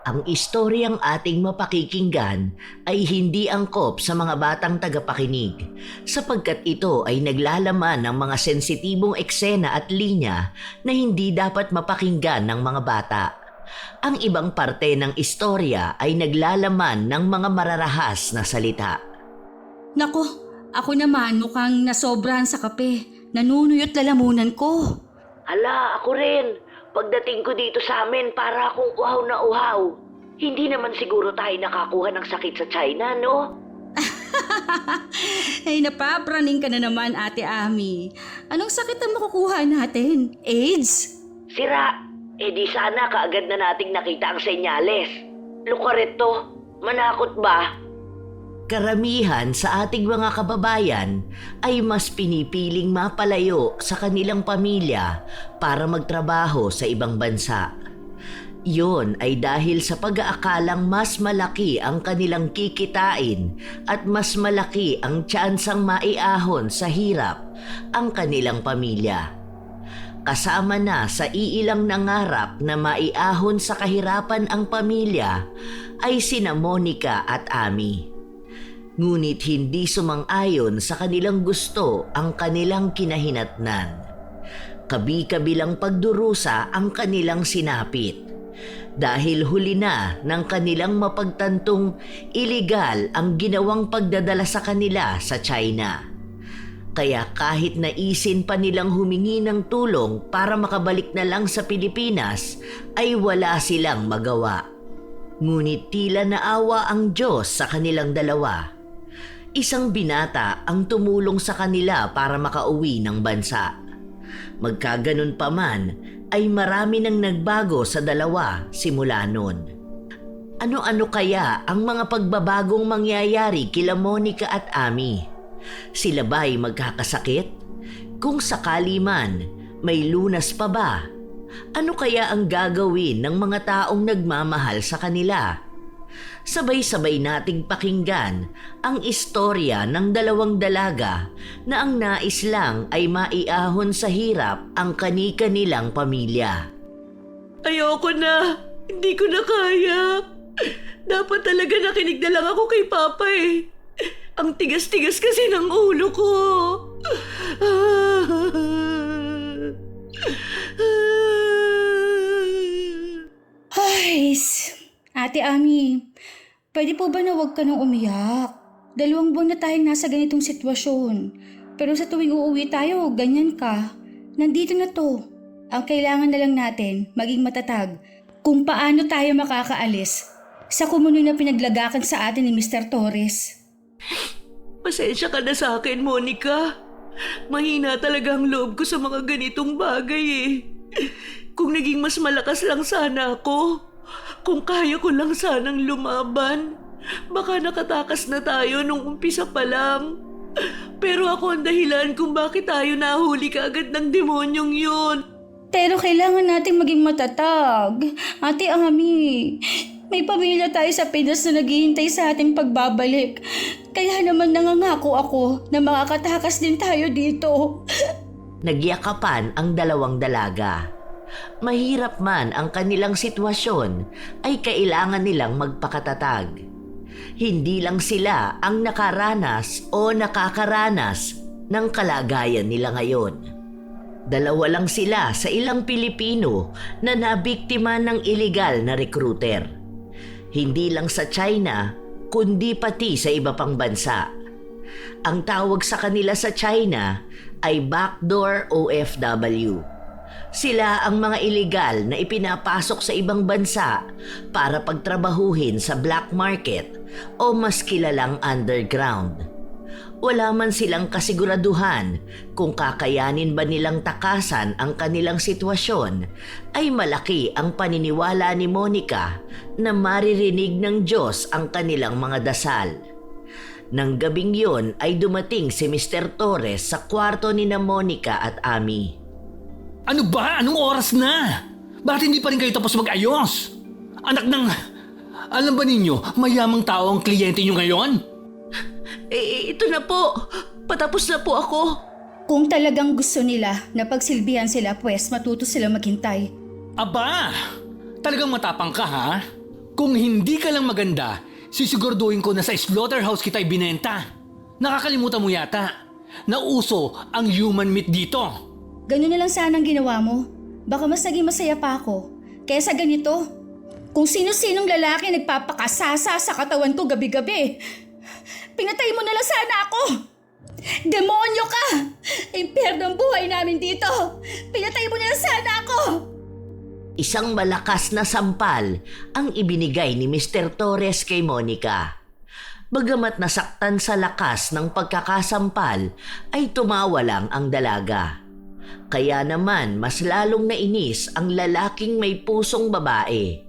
Ang istoryang ating mapakikinggan ay hindi angkop sa mga batang tagapakinig sapagkat ito ay naglalaman ng mga sensitibong eksena at linya na hindi dapat mapakinggan ng mga bata. Ang ibang parte ng istorya ay naglalaman ng mga mararahas na salita. Nako, ako naman mukhang nasobrahan sa kape. Nanunuyot lalamunan ko. Ala, ako rin. Pagdating ko dito sa amin, para akong uhaw na uhaw. Hindi naman siguro tayo nakakuha ng sakit sa China, no? Ay, napapraning ka na naman, Ate Ami. Anong sakit ang makukuha natin? AIDS? Sira, di sana kaagad na nating nakita ang senyales. Lukaret to, manakot ba? Karamihan sa ating mga kababayan ay mas pinipiling mapalayo sa kanilang pamilya para magtrabaho sa ibang bansa. Iyon ay dahil sa pag-aakalang mas malaki ang kanilang kikitain at mas malaki ang tsansang maiahon sa hirap ang kanilang pamilya. Kasama na sa iilang nangarap na maiahon sa kahirapan ang pamilya ay sina Monica at Ami. Ngunit hindi sumang-ayon sa kanilang gusto ang kanilang kinahinatnan. Kabi-kabilang pagdurusa ang kanilang sinapit. Dahil huli na ng kanilang mapagtantong iligal ang ginawang pagdadala sa kanila sa China. Kaya kahit naisin pa nilang humingi ng tulong para makabalik na lang sa Pilipinas, ay wala silang magawa. Ngunit tila naawa ang Diyos sa kanilang dalawa. Isang binata ang tumulong sa kanila para makauwi ng bansa. Magkaganon pa man, ay marami nang nagbago sa dalawa simula noon. Ano-ano kaya ang mga pagbabagong mangyayari kila Monica at Ami? Sila ba'y magkakasakit? Kung sakali man, may lunas pa ba? Ano kaya ang gagawin ng mga taong nagmamahal sa kanila? Sabay-sabay nating pakinggan ang istorya ng dalawang dalaga na ang nais lang ay maiahon sa hirap ang kani-kanilang pamilya. Ayoko na! Hindi ko na kaya! Dapat talaga nakinig na lang ako kay Papa eh. Ang tigas-tigas kasi ng ulo ko. Ay, Ate Ami, pwede po ba na huwag ka nang umiyak? 2 buwan na tayong nasa ganitong sitwasyon. Pero sa tuwing uuwi tayo, ganyan ka. Nandito na to. Ang kailangan na lang natin, maging matatag. Kung paano tayo makakaalis sa kumunoy na pinaglagakan sa atin ni Mr. Torres. Pasensya ka na sa akin, Monica. Mahina talaga ang loob ko sa mga ganitong bagay eh. Kung naging mas malakas lang sana ako, kung kaya ko lang sanang lumaban, baka nakatakas na tayo nung umpisa pa lang. Pero ako ang dahilan kung bakit tayo nahuli kaagad ng demonyong yun. Pero kailangan nating maging matatag. Ate Ami, may pamilya tayo sa Pinas na naghihintay sa ating pagbabalik. Kaya naman nangangako ako na makakatakas din tayo dito. Nagyakapan ang dalawang dalaga. Mahirap man ang kanilang sitwasyon, ay kailangan nilang magpakatatag. Hindi lang sila ang nakaranas o nakakaranas ng kalagayan nila ngayon. 2 lang sila sa ilang Pilipino na nabiktima ng illegal na recruiter. Hindi lang sa China, kundi pati sa iba pang bansa. Ang tawag sa kanila sa China ay backdoor OFW. Sila ang mga illegal na ipinapasok sa ibang bansa para pagtrabahuhin sa black market o mas kilalang underground. Wala man silang kasiguraduhan kung kakayanin ba nilang takasan ang kanilang sitwasyon, ay malaki ang paniniwala ni Monica na maririnig ng Diyos ang kanilang mga dasal. Nang gabing yon ay dumating si Mr. Torres sa kwarto ni na Monica at Ami. Ano ba? Anong oras na? Bakit hindi pa rin kayo tapos mag-ayos? Anak ng... Alam ba ninyo, mayamang tao ang kliyente nyo ngayon? Ito na po. Patapos na po ako. Kung talagang gusto nila na pagsilbihan sila, pues matuto sila maghintay. Aba! Talagang matapang ka ha? Kung hindi ka lang maganda, sisiguraduhin ko na sa slaughterhouse kita ibinenta. Nakakalimutan mo yata na uso ang human meat dito. Ganun na lang sana ang ginawa mo. Baka mas naging masaya pa ako. Kesa ganito. Kung sino-sinong lalaki nagpapakasasa sa katawan ko gabi-gabi. Pinatay mo na lang sana ako. Demonyo ka! Impyerno ang buhay namin dito. Pinatay mo na lang sana ako. Isang malakas na sampal ang ibinigay ni Mr. Torres kay Monica. Bagamat nasaktan sa lakas ng pagkakasampal, ay tumawa lang ang dalaga. Kaya naman mas lalong nainis ang lalaking may pusong babae.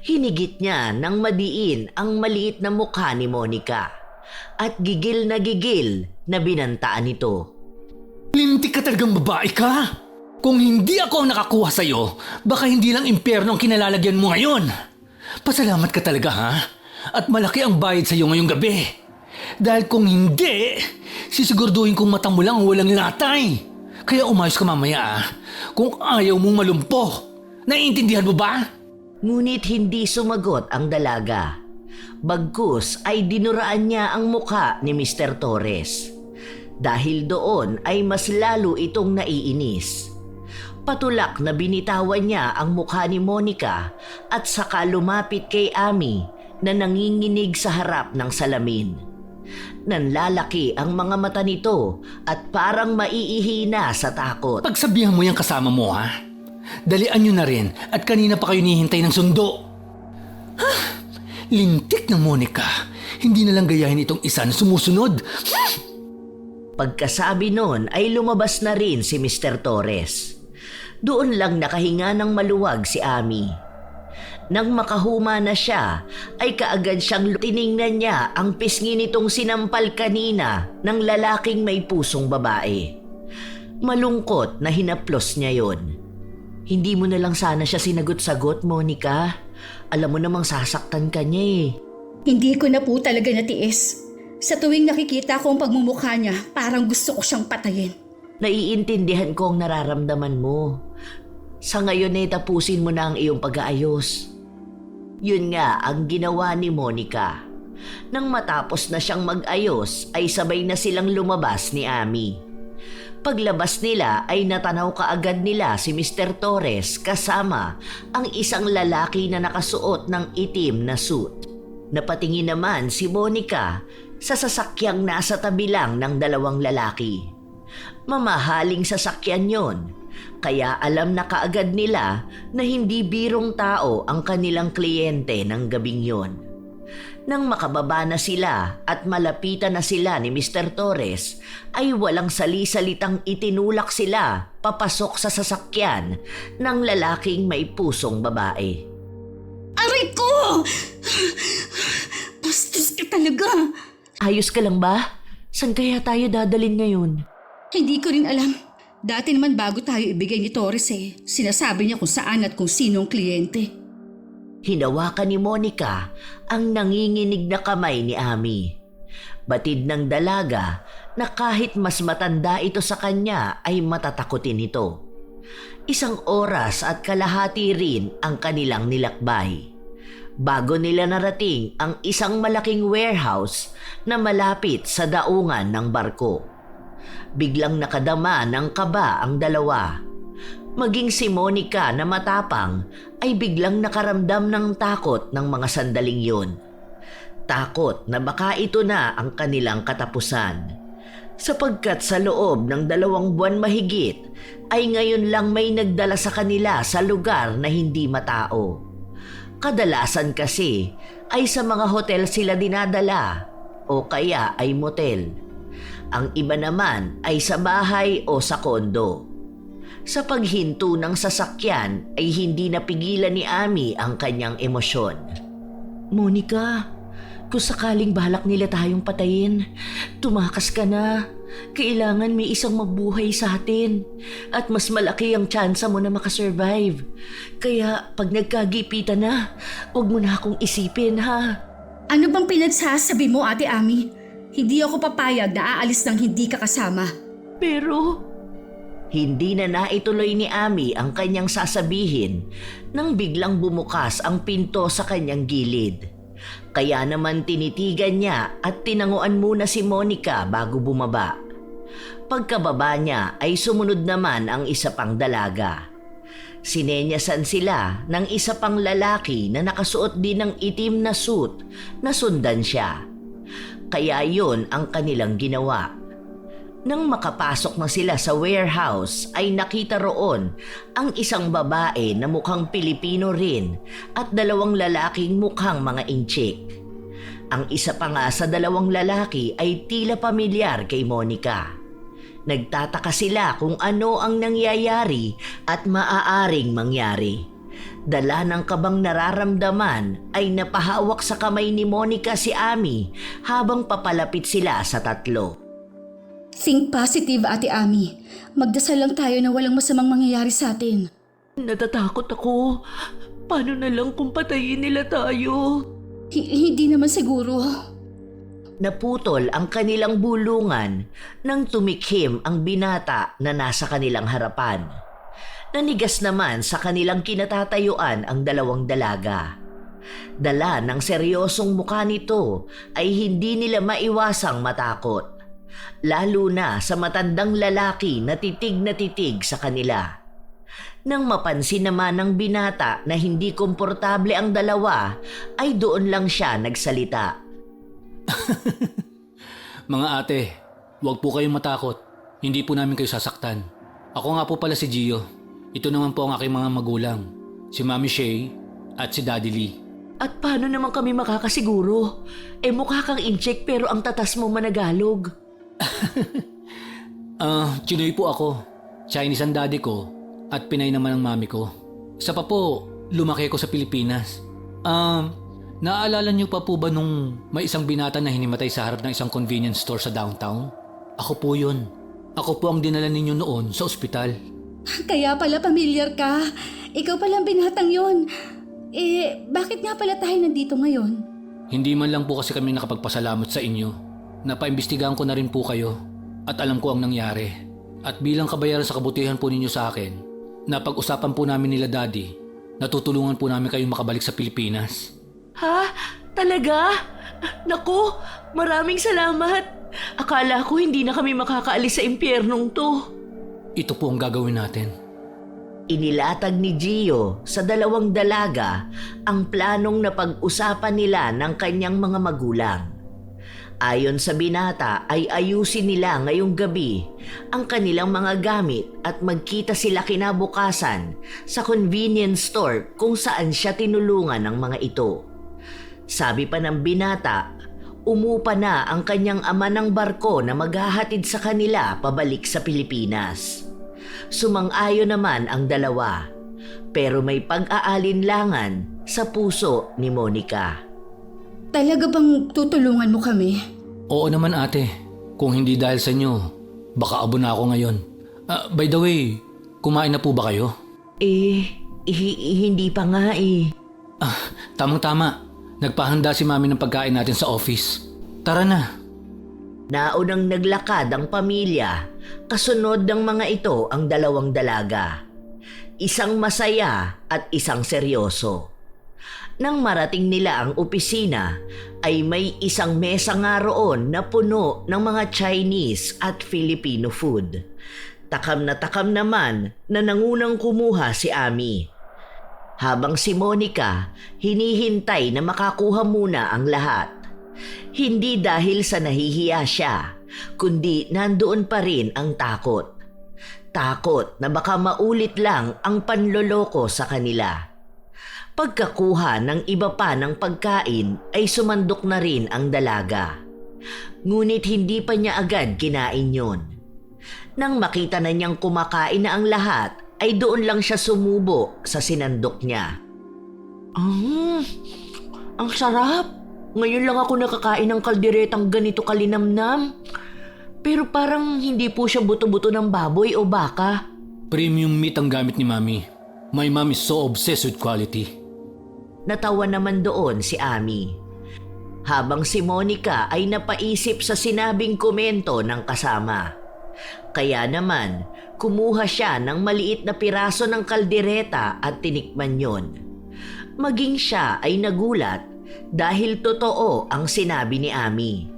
Hinigit niya ng madiin ang maliit na mukha ni Monica at gigil na binantaan ito. Lintik ka talagang babae ka! Kung hindi ako ang nakakuha sa'yo, baka hindi lang impyerno ang kinalalagyan mo ngayon. Pasalamat ka talaga ha? At malaki ang bayad sa'yo ngayong gabi. Dahil kung hindi, sisiguraduhin kong mata mo lang walang latay. Kaya umayos ka mamaya kung ayaw mong malumpo. Naiintindihan mo ba? Ngunit hindi sumagot ang dalaga. Bagkus ay dinuraan niya ang mukha ni Mr. Torres. Dahil doon ay mas lalo itong naiinis. Patulak na binitawan niya ang mukha ni Monica at saka lumapit kay Ami na nanginginig sa harap ng salamin. Nanlalaki ang mga mata nito at parang maiihina sa takot. Pagsabihan mo yung kasama mo ha? Dalian nyo na rin at kanina pa kayo nihintay ng sundo. Lintik na Monica. Hindi na lang gayahin itong isa na sumusunod. Pagkasabi nun ay lumabas na rin si Mr. Torres. Doon lang nakahinga ng maluwag si Ami. Nang makahuma na siya, ay kaagad siyang tiningnan niya ang pisngi nitong sinampal kanina ng lalaking may pusong babae. Malungkot na hinaplos niya yon. Hindi mo na lang sana siya sinagot-sagot, Monica. Alam mo namang sasaktan ka niya eh. Hindi ko na po talaga natiis. Sa tuwing nakikita ko ang pagmumukha niya, parang gusto ko siyang patayin. Naiintindihan ko ang nararamdaman mo. Sa ngayon ay tapusin mo na ang iyong pag-aayos. Yun nga ang ginawa ni Monica. Nang matapos na siyang mag-ayos ay sabay na silang lumabas ni Ami. Paglabas nila ay natanaw kaagad nila si Mr. Torres kasama ang isang lalaki na nakasuot ng itim na suit. Napatingin naman si Monica sa sasakyang nasa tabi lang ng dalawang lalaki. Mamahaling sasakyan yon, kaya alam na kaagad nila na hindi birong tao ang kanilang kliyente ng gabing yon. Nang makababa na sila at malapitan na sila ni Mr. Torres, ay walang sali-salitang itinulak sila papasok sa sasakyan ng lalaking may pusong babae. Aray ko! Bastos ka talaga! Ayos ka lang ba? Saan kaya tayo dadalhin ngayon? Hindi ko rin alam. Dati naman bago tayo ibigay ni Torres sinasabi niya kung saan at kung sino ang kliyente. Hinawakan ni Monica ang nanginginig na kamay ni Ami. Batid ng dalaga na kahit mas matanda ito sa kanya ay matatakotin ito. Isang oras at kalahati rin ang kanilang nilakbay. Bago nila narating ang isang malaking warehouse na malapit sa daungan ng barko. Biglang nakadama ng kaba ang dalawa. Maging si Monica na matapang ay biglang nakaramdam ng takot ng mga sandaling yun. Takot na baka ito na ang kanilang katapusan. Sapagkat sa loob ng 2 buwan mahigit ay ngayon lang may nagdala sa kanila sa lugar na hindi matao. Kadalasan kasi ay sa mga hotel sila dinadala o kaya ay motel. Ang iba naman ay sa bahay o sa kondo. Sa paghinto ng sasakyan ay hindi napigilan ni Ami ang kanyang emosyon. Monica, kung sakaling balak nila tayong patayin, tumakas ka na. Kailangan may isang mabuhay sa atin at mas malaki ang tsansa mo na makasurvive. Kaya pag nagkagipitan na, huwag mo na akong isipin ha. Ano bang pinagsasabi mo, Ate Ami? Hindi ako papayag na aalis nang hindi ka kasama. Pero Hindi na naituloy ni Ami ang kanyang sasabihin nang biglang bumukas ang pinto sa kanyang gilid. Kaya naman tinitigan niya at tinanguan muna si Monica bago bumaba. Pagkababa niya ay sumunod naman ang isa pang dalaga. Sinenyasan sila ng isa pang lalaki na nakasuot din ng itim na suit na sundan siya. Kaya yun ang kanilang ginawa. Nang makapasok na sila sa warehouse ay nakita roon ang isang babae na mukhang Pilipino rin at dalawang lalaking mukhang mga inchik. Ang isa pa nga sa dalawang lalaki ay tila pamilyar kay Monica. Nagtataka sila kung ano ang nangyayari at maaaring mangyari. Dala ng kabang nararamdaman ay napahawak sa kamay ni Monica si Ami habang papalapit sila sa tatlo. Think positive, Ate Ami. Magdasal lang tayo na walang masamang mangyayari sa atin. Natatakot ako. Paano na lang kung patayin nila tayo? Hindi naman siguro. Naputol ang kanilang bulungan nang tumikhim ang binata na nasa kanilang harapan. Nanigas naman sa kanilang kinatatayuan ang dalawang dalaga. Dala ng seryosong mukha nito ay hindi nila maiwasang matakot. Lalo na sa matandang lalaki na titig sa kanila. Nang mapansin naman ng binata na hindi komportable ang dalawa, ay doon lang siya nagsalita. Mga ate, huwag po kayong matakot. Hindi po namin kayo sasaktan. Ako nga po pala si Gio. Ito naman po ang aking mga magulang. Si Mami Shay at si Daddy Lee. At paano naman kami makakasiguro? Mukha kang incheck pero ang tatas mo managalog. Chinoy po ako. Chinese ang daddy ko at Pinay naman ang mami ko. Isa pa po, lumaki ako sa Pilipinas. Naaalala niyo pa po ba nung may isang binata na hinimatay sa harap ng isang convenience store sa downtown? Ako po yun. Ako po ang dinala ninyo noon sa ospital. Kaya pala pamilyar ka. Ikaw palang binatang yon. Bakit nga pala tayo nandito ngayon? Hindi man lang po kasi kami nakapagpasalamat sa inyo. Napaimbestigahan ko na rin po kayo at alam ko ang nangyari. At bilang kabayaran sa kabutihan po ninyo sa akin, napag-usapan po namin nila Daddy, natutulungan po namin kayong makabalik sa Pilipinas. Ha? Talaga? Naku, maraming salamat. Akala ko hindi na kami makakaalis sa impyernong to. Ito po ang gagawin natin. Inilatag ni Gio sa dalawang dalaga ang planong na pag-usapan nila ng kanyang mga magulang. Ayon sa binata ay ayusin nila ngayong gabi ang kanilang mga gamit at magkita sila kinabukasan sa convenience store kung saan siya tinulungan ng mga ito. Sabi pa ng binata, umupa na ang kanyang ama ng barko na maghahatid sa kanila pabalik sa Pilipinas. Sumang-ayon naman ang dalawa, pero may pag-aalinlangan sa puso ni Monica. Talaga bang tutulungan mo kami? Oo naman ate, kung hindi dahil sa inyo, baka abo na ako ngayon. By the way, kumain na po ba kayo? Hindi pa nga eh. Tamang-tama. Nagpahanda si Mami ng pagkain natin sa office. Tara na. Naunang naglakad ang pamilya, kasunod ng mga ito ang dalawang dalaga. Isang masaya at isang seryoso. Nang marating nila ang opisina, ay may isang mesa nga roon na puno ng mga Chinese at Filipino food. Takam naman na nangunang kumuha si Ami. Habang si Monica, hinihintay na makakuha muna ang lahat. Hindi dahil sa nahihiya siya, kundi nandoon pa rin ang takot. Takot na baka maulit lang ang panloloko sa kanila. Pagkakuha ng iba pa ng pagkain ay sumandok na rin ang dalaga. Ngunit hindi pa niya agad kinain yon. Nang makita na niyang kumakain na ang lahat, ay doon lang siya sumubo sa sinandok niya. Ang sarap! Ngayon lang ako nakakain ng kalderetang ganito kalinamnam. Pero parang hindi po siya buto-buto ng baboy o baka. Premium meat ang gamit ni Mami. My mom is so obsessed with quality. Natawa naman doon si Ami. Habang si Monica ay napaisip sa sinabing komento ng kasama. Kaya naman, Kumuha siya ng maliit na piraso ng kaldereta at tinikman yon. Maging siya ay nagulat dahil totoo ang sinabi ni Ami.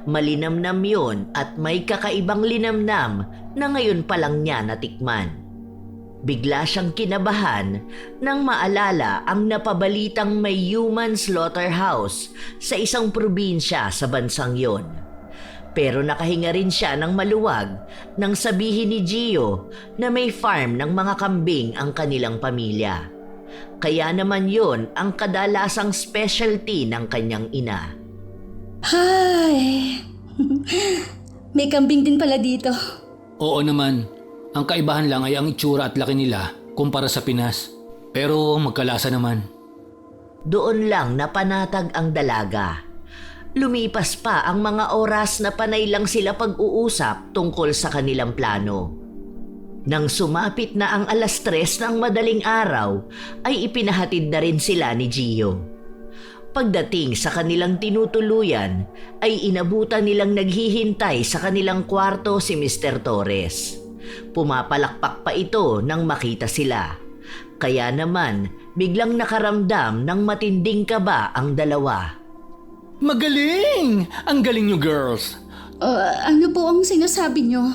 Malinamnam yon at may kakaibang linamnam na ngayon pa lang niya natikman. Bigla siyang kinabahan nang maalala ang napabalitang may human slaughterhouse sa isang probinsya sa bansang yon. Pero nakahinga rin siya ng maluwag nang sabihin ni Gio na may farm ng mga kambing ang kanilang pamilya. Kaya naman yon ang kadalasang specialty ng kanyang ina. Hi! May kambing din pala dito. Oo naman. Ang kaibahan lang ay ang itsura at laki nila kumpara sa Pinas. Pero magkalasa naman. Doon lang napanatag ang dalaga. Lumipas pa ang mga oras na panay lang sila pag-uusap tungkol sa kanilang plano. Nang sumapit na ang 3:00 ng madaling araw, ay ipinahatid na rin sila ni Gio. Pagdating sa kanilang tinutuluyan, ay inabutan nilang naghihintay sa kanilang kwarto si Mr. Torres. Pumapalakpak pa ito nang makita sila. Kaya naman, biglang nakaramdam ng matinding kaba ang dalawa. Magaling! Ang galing nyo, girls! Ano po ang sinasabi nyo?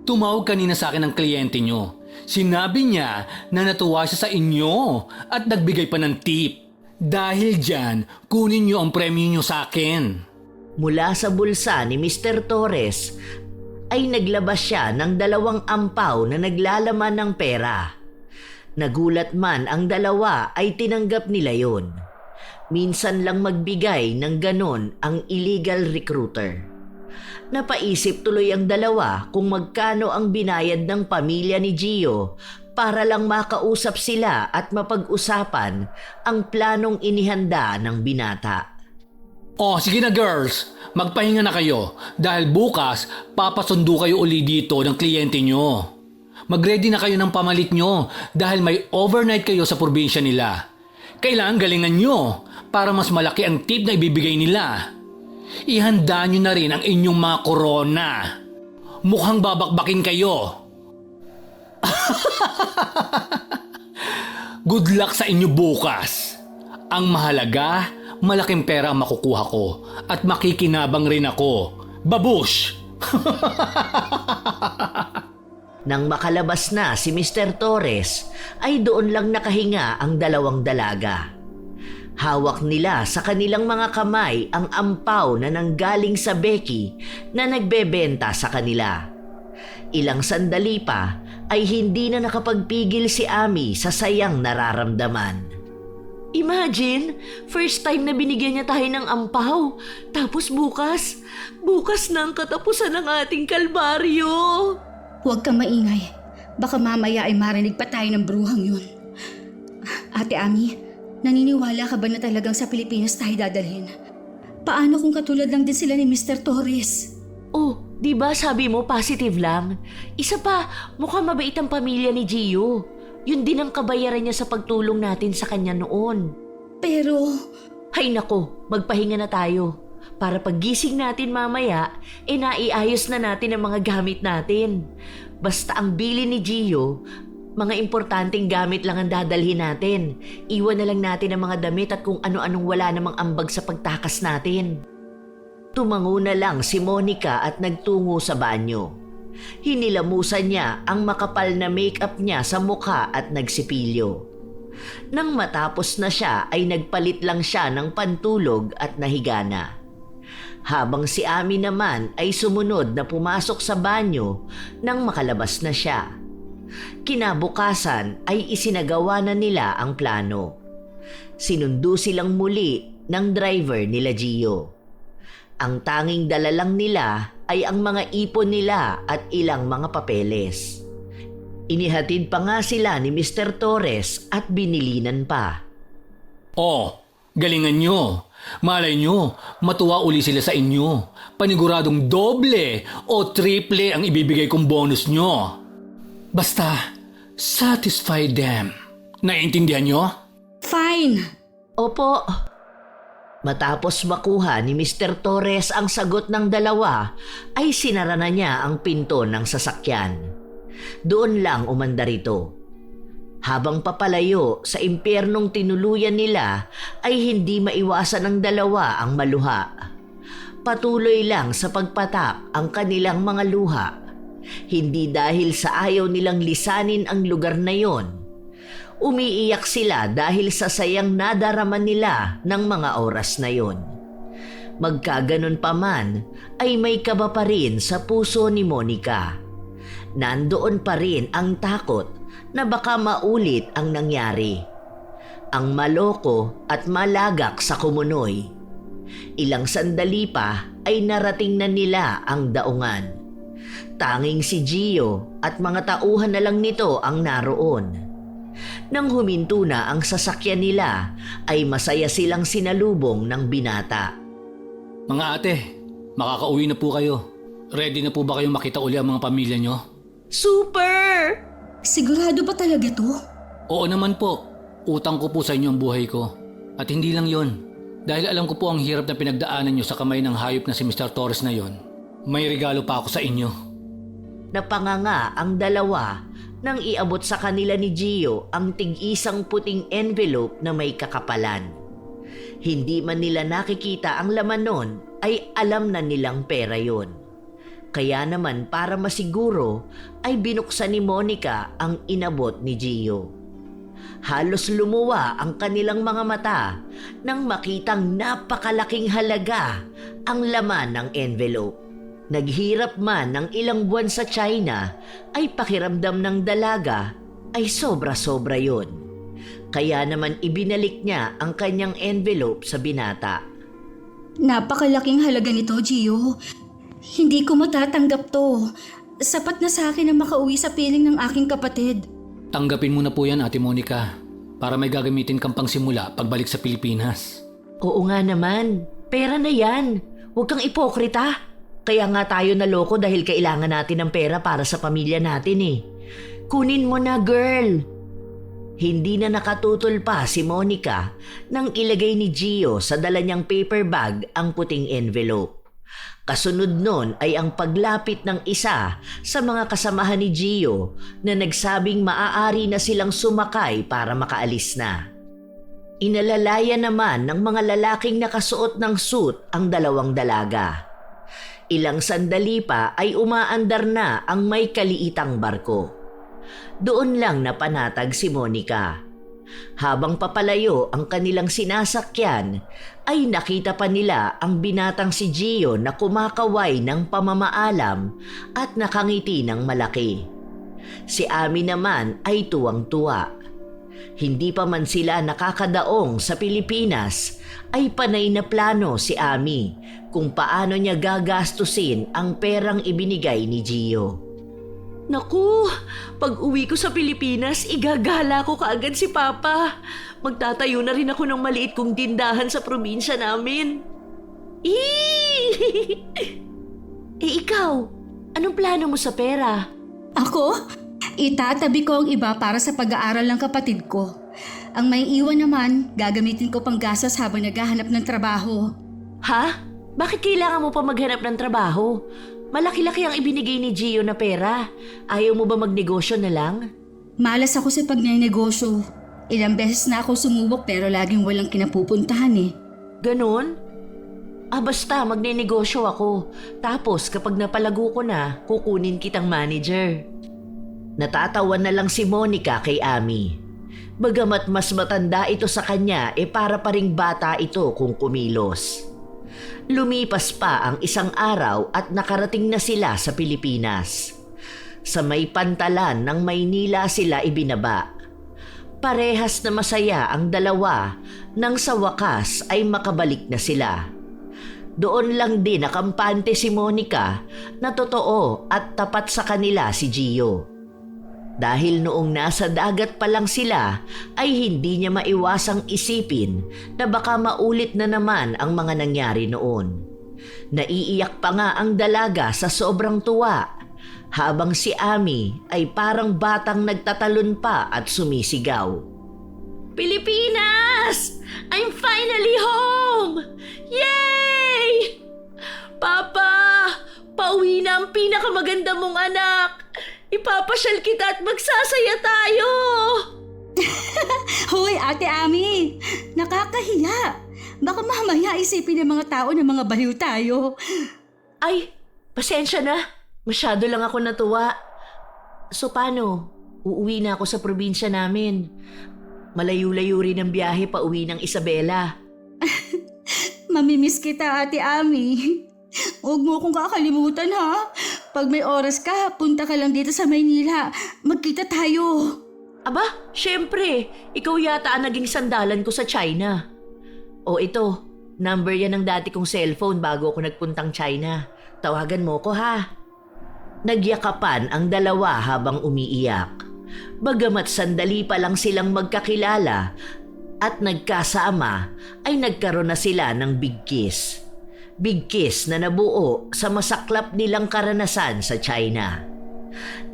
Tumawag kanina sa akin ang kliyente nyo. Sinabi niya na natuwa siya sa inyo at nagbigay pa ng tip. Dahil dyan, kunin nyo ang premyo nyo sa akin. Mula sa bulsa ni Mr. Torres, ay naglabas siya ng 2 ampaw na naglalaman ng pera. Nagulat man ang dalawa ay tinanggap nila yon. Minsan lang magbigay ng ganon ang illegal recruiter. Napaisip tuloy ang dalawa kung magkano ang binayad ng pamilya ni Gio para lang makausap sila at mapag-usapan ang planong inihanda ng binata. Oh, sige na girls, magpahinga na kayo dahil bukas papasundo kayo uli dito ng kliyente nyo. Mag-ready na kayo ng pamalit nyo dahil may overnight kayo sa probinsya nila. Kailangan galingan nyo para mas malaki ang tip na ibibigay nila. Ihanda nyo na rin ang inyong mga korona. Mukhang babakbakin kayo. Good luck sa inyo bukas. Ang mahalaga, malaking pera ang makukuha ko at makikinabang rin ako. Babush! Nang makalabas na si Mr. Torres, ay doon lang nakahinga ang dalawang dalaga. Hawak nila sa kanilang mga kamay ang ampaw na nanggaling sa Becky na nagbebenta sa kanila. Ilang sandali pa ay hindi na nakapagpigil si Ami sa sayang nararamdaman. Imagine, first time na binigyan niya tayo ng ampaw. Tapos bukas na ang katapusan ng ating kalbaryo. Huwag kang maingay. Baka mamaya ay marinig pa tayo ng bruhang yun. Ate Ami, naniniwala ka ba na talagang sa Pilipinas tayo dadalhin? Paano kung katulad lang din sila ni Mr. Torres? Oh, di ba sabi mo positive lang? Isa pa, mukhang mabait ang pamilya ni Gio. Yun din ang kabayaran niya sa pagtulong natin sa kanya noon. Pero... Hay nako, magpahinga na tayo. Para paggising natin mamaya, naiayos na natin ang mga gamit natin. Basta ang bili ni Gio, mga importanteng gamit lang ang dadalhin natin. Iwan na lang natin ang mga damit at kung ano-anong wala namang ambag sa pagtakas natin. Tumango na lang si Monica at nagtungo sa banyo. Hinilamusan niya ang makapal na make-up niya sa mukha at nagsipilyo. Nang matapos na siya ay nagpalit lang siya ng pantulog at nahiga na. Habang si Ami naman ay sumunod na pumasok sa banyo nang makalabas na siya. Kinabukasan ay isinagawa na nila ang plano. Sinundo silang muli ng driver nila Gio. Ang tanging dala lang nila ay ang mga ipon nila at ilang mga papeles. Inihatid pa nga sila ni Mr. Torres at binilinan pa. Oh, galingan nyo. Malay nyo, matuwa uli sila sa inyo. Paniguradong doble o triple ang ibibigay kong bonus nyo. Basta, satisfy them. Naiintindihan nyo? Fine! Opo. Matapos makuha ni Mr. Torres ang sagot ng dalawa, ay sinara na niya ang pinto ng sasakyan. Doon lang umandar ito. Habang papalayo sa impyernong tinuluyan nila ay hindi maiwasan ng dalawa ang maluha. Patuloy lang sa pagpatak ang kanilang mga luha. Hindi dahil sa ayaw nilang lisanin ang lugar na yon. Umiiyak sila dahil sa sayang nadarama nila ng mga oras na yon. Magkaganon pa man ay may kaba pa rin sa puso ni Monica. Nandoon pa rin ang takot na baka maulit ang nangyari. Ang maloko at malagak sa Kumunoy. Ilang sandali pa ay narating na nila ang daungan. Tanging si Gio at mga tauhan na lang nito ang naroon. Nang huminto na ang sasakyan nila ay masaya silang sinalubong ng binata. Mga ate, makakauwi na po kayo. Ready na po ba kayong makita uli ang mga pamilya nyo? Super! Sigurado ba talaga to? Oo naman po. Utang ko po sa inyo ang buhay ko. At hindi lang yon. Dahil alam ko po ang hirap na pinagdaanan nyo sa kamay ng hayop na si Mr. Torres na yon. May regalo pa ako sa inyo. Napanganga ang dalawa nang iabot sa kanila ni Gio ang tig-isang puting envelope na may kakapalan. Hindi man nila nakikita ang laman nun ay alam na nilang pera yon. Kaya naman para masiguro ay binuksan ni Monica ang inabot ni Gio. Halos lumuwa ang kanilang mga mata nang makitang napakalaking halaga ang laman ng envelope. Naghirap man ng ilang buwan sa China ay pakiramdam ng dalaga ay sobra-sobra yon. Kaya naman ibinalik niya ang kanyang envelope sa binata. Napakalaking halaga nito, Gio. Hindi ko matatanggap to. Sapat na sa akin na makauwi sa piling ng aking kapatid. Tanggapin mo na po yan, Ate Monica, para may gagamitin kang pangsimula pagbalik sa Pilipinas. Oo nga naman, pera na yan. Huwag kang ipokrita. Kaya nga tayo naloko dahil kailangan natin ng pera para sa pamilya natin eh. Kunin mo na, girl. Hindi na nakatutol pa si Monica nang ilagay ni Gio sa dala niyang paper bag ang puting envelope. Kasunod nun ay ang paglapit ng isa sa mga kasamahan ni Gio na nagsabing maaari na silang sumakay para makaalis na. Inalalaya naman ng mga lalaking nakasuot ng suit ang dalawang dalaga. Ilang sandali pa ay umaandar na ang may kaliitang barko. Doon lang napanatag si Monica. Habang papalayo ang kanilang sinasakyan, ay nakita pa nila ang binatang si Gio na kumakaway ng pamamaalam at nakangiti ng malaki. Si Ami naman ay tuwang-tuwa. Hindi pa man sila nakakadaong sa Pilipinas, ay panay na plano si Ami kung paano niya gagastusin ang perang ibinigay ni Gio. Naku, pag uwi ko sa Pilipinas, igagala ko kaagad si Papa. Magtatayo na rin ako ng maliit kong tindahan sa probinsya namin. Ikaw, anong plano mo sa pera? Ako? Itatabi ko ang iba para sa pag-aaral ng kapatid ko. Ang may iwan naman, gagamitin ko pang gastos habang naghahanap ng trabaho. Ha? Bakit kailangan mo pa maghanap ng trabaho? Malaki-laki ang ibinigay ni Gio na pera. Ayaw mo ba magnegosyo na lang? Malas ako sa pagnenegosyo. Ilang beses na ako sumubok pero laging walang kinapupuntahan eh. Ganon? Basta magnenegosyo ako. Tapos kapag napalago ko na, kukunin kitang manager. Natatawa na lang si Monica kay Ami. Bagamat mas matanda ito sa kanya, para pa ring bata ito kung kumilos. Lumipas pa ang isang araw at nakarating na sila sa Pilipinas. Sa may pantalan ng Maynila sila ibinaba. Parehas na masaya ang dalawa nang sa wakas ay makabalik na sila. Doon lang din nakampante si Monica na totoo at tapat sa kanila si Gio. Dahil noong nasa dagat pa lang sila ay hindi niya maiwasang isipin na baka maulit na naman ang mga nangyari noon. Naiiyak pa nga ang dalaga sa sobrang tuwa habang si Ami ay parang batang nagtatalon pa at sumisigaw. Pilipinas! I'm finally home! Yay! Papa! Pauwi na ang pinakamaganda mong anak! Ipapasyal kita at magsasaya tayo! Hoy, Ate Ami! Nakakahiya! Baka mamaya isipin ng mga tao na mga baliw tayo. Ay, pasensya na. Masyado lang ako natuwa. So paano? Uuwi na ako sa probinsya namin. Malayo-layo rin ang biyahe pa uwi ng Isabela. Mamimiss kita, Ate Ami. Huwag mo akong kakalimutan, ha? Pag may oras ka, punta ka lang dito sa Maynila. Magkita tayo. Aba, syempre. Ikaw yata ang naging sandalan ko sa China. O ito, number yan ng dati kong cellphone bago ako nagpuntang China. Tawagan mo ko ha. Nagyakapan ang dalawa habang umiiyak. Bagamat sandali pa lang silang magkakilala at nagkasama, ay nagkaroon na sila ng big kiss. Big kiss na nabuo sa masaklap nilang karanasan sa China.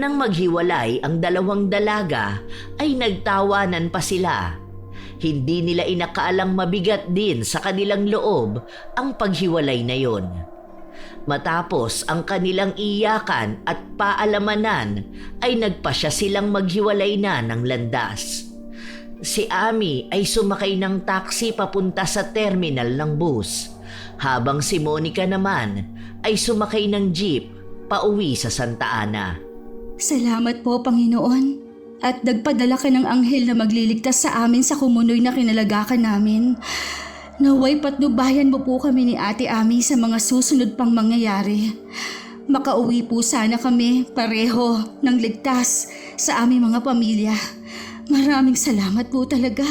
Nang maghiwalay ang dalawang dalaga, ay nagtawanan pa sila. Hindi nila inakaalang mabigat din sa kanilang loob ang paghiwalay na yon. Matapos ang kanilang iyakan at paalamanan ay nagpasya silang maghiwalay na ng landas. Si Ami ay sumakay ng taxi papunta sa terminal ng bus, habang si Monica naman ay sumakay ng jeep pauwi sa Santa Ana. Salamat po, Panginoon. At nagpadala ka ng anghel na magliligtas sa amin sa kumunoy na kinalagakan namin. Naway patnubayan mo po kami ni Ate Ami sa mga susunod pang mangyayari. Makauwi po sana kami pareho ng ligtas sa aming mga pamilya. Maraming salamat po talaga.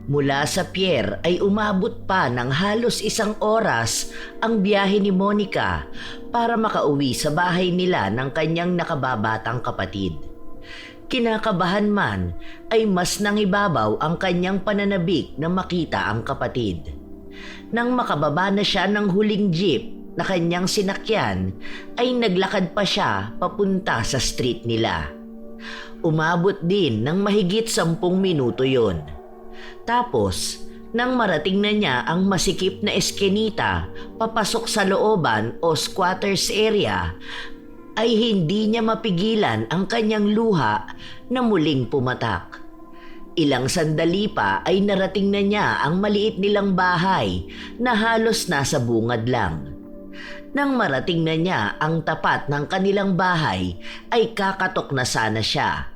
Mula sa pier ay umabot pa ng halos 1 oras ang biyahe ni Monica para makauwi sa bahay nila ng kanyang nakababatang kapatid. Kinakabahan man ay mas nangibabaw ang kanyang pananabik na makita ang kapatid. Nang makababa na siya ng huling jeep na kanyang sinakyan, ay naglakad pa siya papunta sa street nila. Umabot din ng mahigit 10 minuto yon. Tapos, nang marating na niya ang masikip na eskenita papasok sa looban o squatters area, ay hindi niya mapigilan ang kanyang luha na muling pumatak. Ilang sandali pa ay narating na niya ang maliit nilang bahay na halos nasa bungad lang. Nang marating na niya ang tapat ng kanilang bahay ay kakatok na sana siya.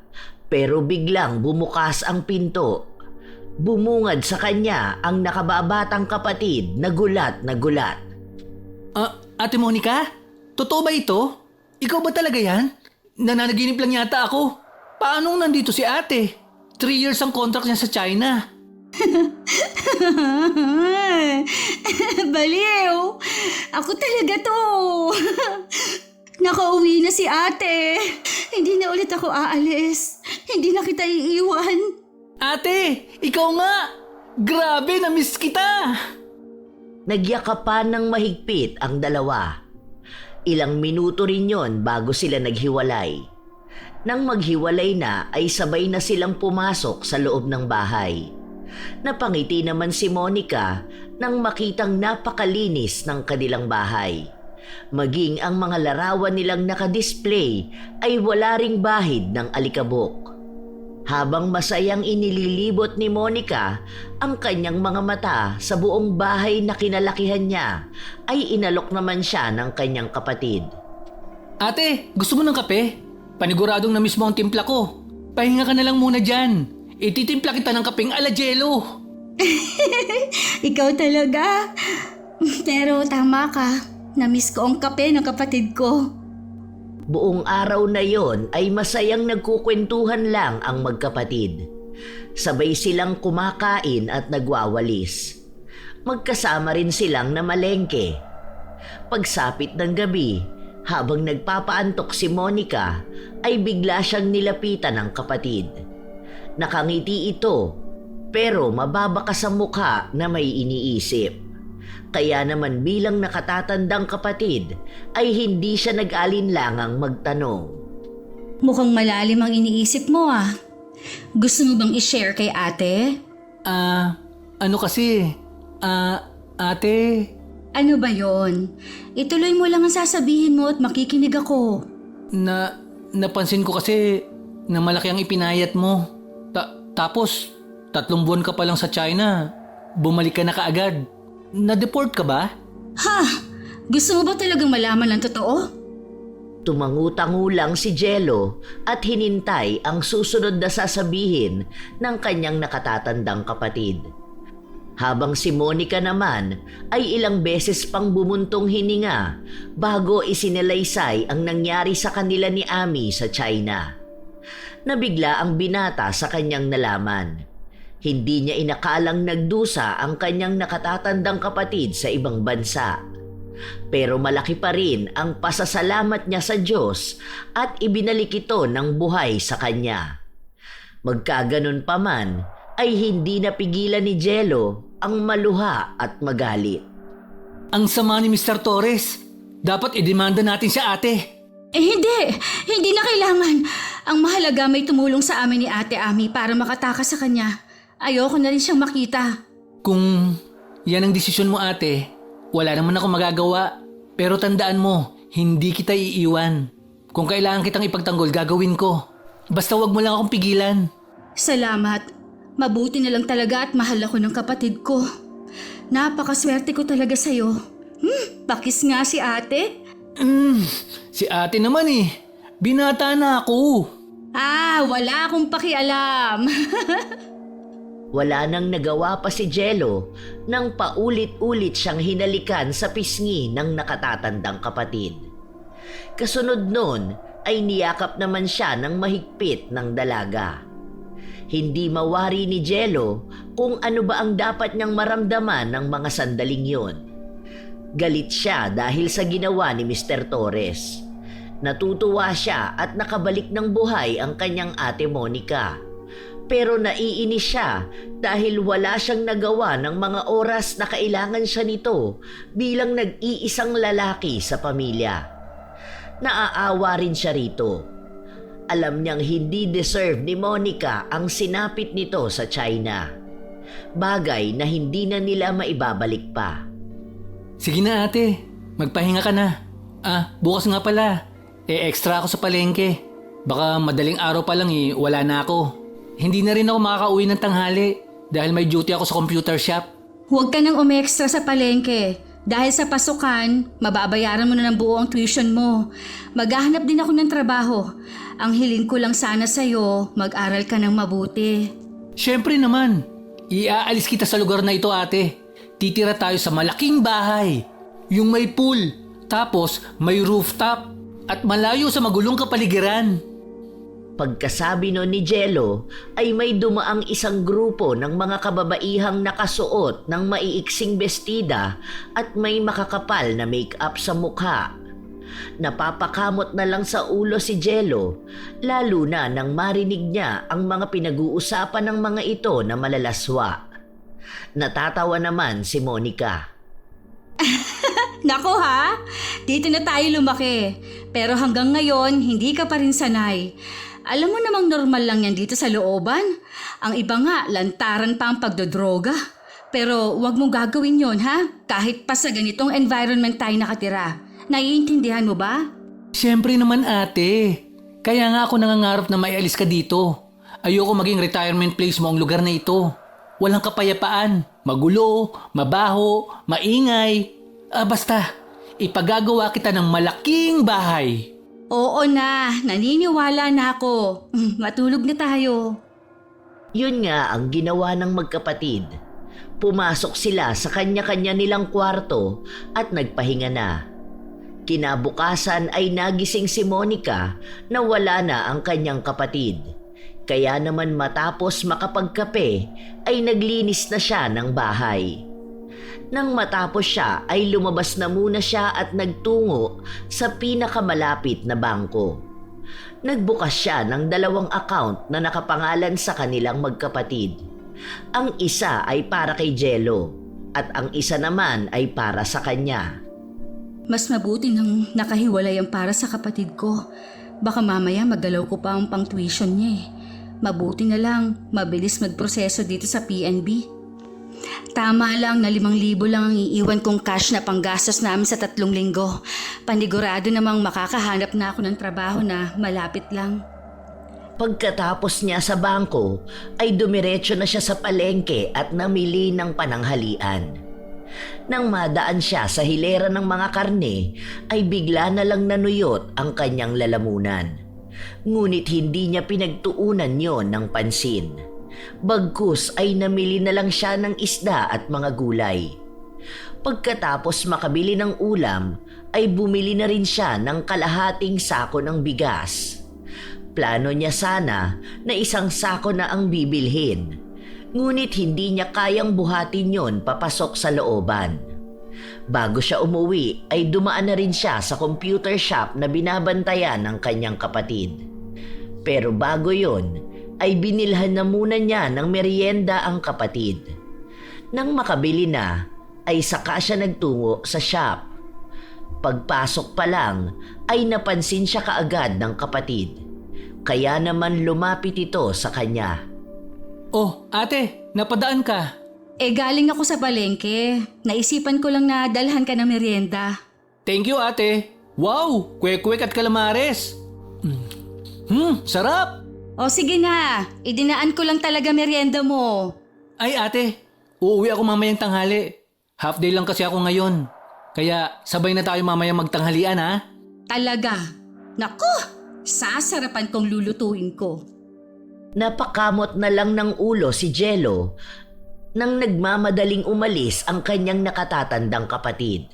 Pero biglang bumukas ang pinto. Bumungad sa kanya ang nakababatang kapatid na gulat na gulat. Ate Monica? Totoo ba ito? Ikaw ba talaga yan? Nananaginip lang yata ako. Paano nandito si ate? 3 years ang contract niya sa China. Baliw! Ako talaga to! Nakauwi na si ate. Hindi na ulit ako aalis. Hindi na kita iiwan. Ate, ikaw nga! Grabe, na-miss kita! Nagyakapan ng mahigpit ang dalawa. Ilang minuto rin yon bago sila naghiwalay. Nang maghiwalay na ay sabay na silang pumasok sa loob ng bahay. Napangiti naman si Monica nang makitang napakalinis ng kanilang bahay. Maging ang mga larawan nilang nakadisplay ay wala ring bahid ng alikabok. Habang masayang inililibot ni Monica ang kanyang mga mata sa buong bahay na kinalakihan niya, ay inalok naman siya ng kanyang kapatid. Ate, gusto mo ng kape? Paniguradong na mismo ang timpla ko. Pahinga ka na lang muna dyan. Ititimpla kita ng kapeng ala jelo. Ikaw talaga. Pero tama ka. Namiss ko ang kape ng kapatid ko. Buong araw na yon ay masayang nagkukwentuhan lang ang magkapatid. Sabay silang kumakain at nagwawalis. Magkasama rin silang namalengke. Pagsapit ng gabi, habang nagpapaantok si Monica, ay bigla siyang nilapitan ng kapatid. Nakangiti ito, pero mababa ka sa mukha na may iniisip. Kaya naman bilang nakatatandang kapatid ay hindi siya nag-alinlangang magtanong. Mukhang malalim ang iniisip mo ah. Gusto mo bang i-share kay ate? Ano kasi? Ate... Ano ba yon? Ituloy mo lang ang sasabihin mo at makikinig ako. napansin ko kasi na malaki ang ipinayat mo. Tapos, 3 buwan ka pa lang sa China. Bumalik ka na kaagad. Na-deport ka ba? Ha? Gusto mo ba talagang malaman ng totoo? Tumangu-tangu lang si Jello at hinintay ang susunod na sasabihin ng kanyang nakatatandang kapatid. Habang si Monica naman ay ilang beses pang bumuntong hininga bago isinalaysay ang nangyari sa kanila ni Ami sa China. Nabigla ang binata sa kanyang nalaman. Hindi niya inakalang nagdusa ang kanyang nakatatandang kapatid sa ibang bansa. Pero malaki pa rin ang pasasalamat niya sa Diyos at ibinalik ito ng buhay sa kanya. Magkaganon pa man ay hindi napigilan ni Jello ang maluha at magalit. Ang sama ni Mr. Torres. Dapat idemanda natin siya, ate. Hindi na kailangan. Ang mahalaga may tumulong sa amin ni Ate Ami para makatakas sa kanya. Ayoko na rin siyang makita. Kung yan ang desisyon mo, ate, wala naman ako magagawa. Pero tandaan mo, hindi kita iiwan. Kung kailangan kitang ipagtanggol, gagawin ko. Basta wag mo lang akong pigilan. Salamat. Mabuti na lang talaga at mahal ako ng kapatid ko. Napakaswerte ko talaga sa'yo. Pakis nga si ate. Si ate naman eh. Binata na ako. Wala akong pakialam. Wala nang nagawa pa si Jello nang paulit-ulit siyang hinalikan sa pisngi ng nakatatandang kapatid. Kasunod nun ay niyakap naman siya ng mahigpit ng dalaga. Hindi mawari ni Jello kung ano ba ang dapat niyang maramdaman ng mga sandaling yon. Galit siya dahil sa ginawa ni Mr. Torres. Natutuwa siya at nakabalik ng buhay ang kanyang ate Monica. Pero naiinis siya dahil wala siyang nagawa ng mga oras na kailangan siya nito bilang nag-iisang lalaki sa pamilya. Naaawa rin siya rito. Alam niyang hindi deserve ni Monica ang sinapit nito sa China. Bagay na hindi na nila maibabalik pa. Sige na, ate. Magpahinga ka na. Bukas nga pala. Extra ako sa palengke. Baka madaling araw pa lang wala na ako. Hindi na rin ako makakauwi ng tanghali dahil may duty ako sa computer shop. Huwag ka nang umextra sa palengke. Dahil sa pasukan, mababayaran mo na ng buo ang tuition mo. Maghahanap din ako ng trabaho. Ang hiling ko lang sana sa'yo, mag-aral ka ng mabuti. Siyempre naman. Iaalis kita sa lugar na ito, ate. Titira tayo sa malaking bahay. Yung may pool. Tapos may rooftop. At malayo sa magulong kapaligiran. Pagkasabi no ni Jello ay may dumaang isang grupo ng mga kababaihang nakasuot ng maiiksing bestida at may makakapal na make-up sa mukha. Napapakamot na lang sa ulo si Jello, lalo na nang marinig niya ang mga pinag-uusapan ng mga ito na malalaswa. Natatawa naman si Monica. Nako ha, dito na tayo lumaki. Pero hanggang ngayon, hindi ka pa rin sanay. Alam mo namang normal lang yan dito sa looban. Ang iba nga, lantaran pa ang pagdodroga. Pero wag mong gagawin yon ha, kahit pa sa ganitong environment tayo nakatira. Naiintindihan mo ba? Siyempre naman, ate. Kaya nga ako nangangarap na maialis ka dito. Ayoko maging retirement place mo ang lugar na ito. Walang kapayapaan, magulo, mabaho, maingay. Basta, ipagagawa kita ng malaking bahay. Oo na, naniniwala na ako. Matulog na tayo. Yun nga ang ginawa ng magkapatid. Pumasok sila sa kanya-kanya nilang kwarto at nagpahinga na. Kinabukasan ay nagising si Monica na wala na ang kanyang kapatid. Kaya naman matapos makapagkape ay naglinis na siya ng bahay. Nang matapos siya ay lumabas na muna siya at nagtungo sa pinakamalapit na bangko. Nagbukas siya ng 2 account na nakapangalan sa kanilang magkapatid. Ang isa ay para kay Jello at ang isa naman ay para sa kanya. Mas mabuti nang nakahiwalay ang para sa kapatid ko. Baka mamaya magdalaw ko pa ang pang-tuition niya eh. Mabuti na lang, mabilis magproseso dito sa PNB. Tama lang na 5,000 lang ang iiwan kong cash na panggastos namin sa 3 linggo. Panigurado namang makakahanap na ako ng trabaho na malapit lang. Pagkatapos niya sa bangko ay dumiretso na siya sa palengke at namili ng pananghalian. Nang madaan siya sa hilera ng mga karne ay bigla na lang nanuyot ang kanyang lalamunan. Ngunit hindi niya pinagtuunan yon ng pansin. Bagkus ay namili na lang siya ng isda at mga gulay. Pagkatapos makabili ng ulam ay bumili na rin siya ng kalahating sako ng bigas. Plano niya sana na 1 sako na ang bibilhin. Ngunit hindi niya kayang buhatin yon papasok sa looban. Bago siya umuwi ay dumaan na rin siya sa computer shop na binabantayan ng kanyang kapatid. Pero bago yon ay binilhan na muna niya ng merienda ang kapatid. Nang makabili na ay saka siya nagtungo sa shop. Pagpasok pa lang ay napansin siya kaagad ng kapatid. Kaya naman lumapit ito sa kanya. Oh, ate, napadaan ka. Galing ako sa palengke. Naisipan ko lang na dalhan ka ng merienda. Thank you, ate. Wow, kwek-kwek at calamares. Sarap. O sige na, idinaan ko lang talaga merienda mo. Ay, ate, uuwi ako mamayang tanghali. Half day lang kasi ako ngayon. Kaya sabay na tayo mamayang magtanghalian, ha? Talaga? Naku, sasarapan kong lulutuin ko. Napakamot na lang ng ulo si Jello nang nagmamadaling umalis ang kanyang nakatatandang kapatid.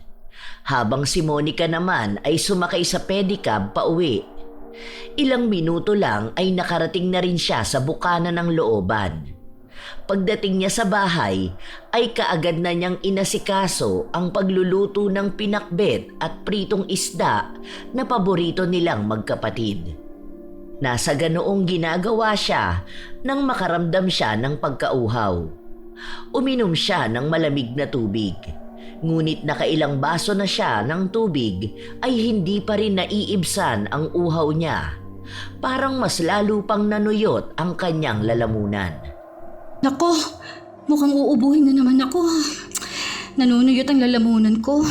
Habang si Monica naman ay sumakay sa pedicab pauwi. Ilang minuto lang ay nakarating na rin siya sa bukana ng looban. Pagdating niya sa bahay ay kaagad na niyang inasikaso ang pagluluto ng pinakbet at pritong isda na paborito nilang magkapatid. Nasa ganoong ginagawa siya nang makaramdam siya ng pagkauhaw. Uminom siya ng malamig na tubig. Ngunit nakailang baso na siya ng tubig ay hindi pa rin naiibsan ang uhaw niya. Parang mas lalo pang nanuyot ang kanyang lalamunan. Nako, mukhang uubuhin na naman ako. Nanunuyot ang lalamunan ko.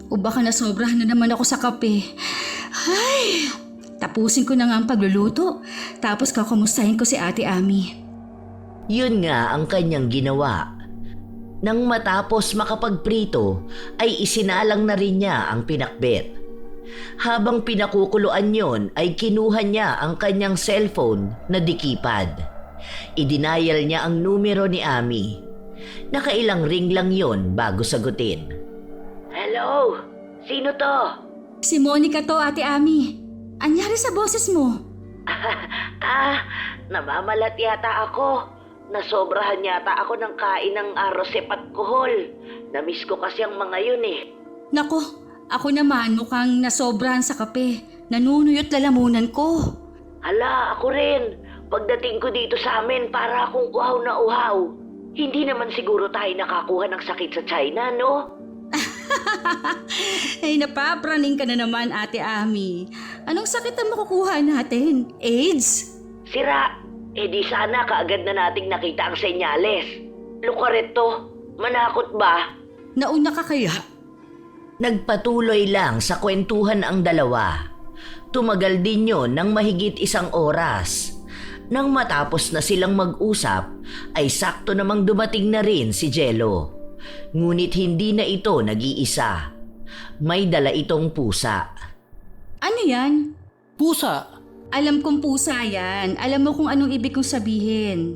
O baka nasobrahan na naman ako sa kape. Ay, tapusin ko na nga ang pagluluto. Tapos kakamustahin ko si Ate Ami. Yun nga ang kanyang ginawa. Nang matapos makapagprito ay isinalang na rin niya ang pinakbet. Habang pinakukuluan yon ay kinuha niya ang kanyang cellphone na dikipad. Idinayal niya ang numero ni Ami. Nakailang ring lang yon bago sagutin. Hello? Sino to? Si Monica to, Ate Ami. Anyari sa boses mo? Namamalat yata ako. Nasobrahan yata ako ng kain ng arosep at kohol. Namiss ko kasi ang mga yun eh. Nako, ako naman mukhang nasobrahan sa kape. Nanunuyot lalamunan ko. Hala, ako rin. Pagdating ko dito sa amin, para akong uhaw na uhaw. Hindi naman siguro tayo nakakuha ng sakit sa China, no? Ay, napapraning ka na naman, Ate Ami. Anong sakit ang makukuha natin? AIDS? Sira. Di sana kaagad na nating nakita ang senyales. Lukaret to. Manakot ba? Nauna ka kaya? Nagpatuloy lang sa kwentuhan ang dalawa. Tumagal din yon ng mahigit 1 oras. Nang matapos na silang mag-usap, ay sakto namang dumating na rin si Jello. Ngunit hindi na ito nag-iisa. May dala itong pusa. Ano yan? Pusa? Alam kong pusa yan. Alam mo kung anong ibig kong sabihin.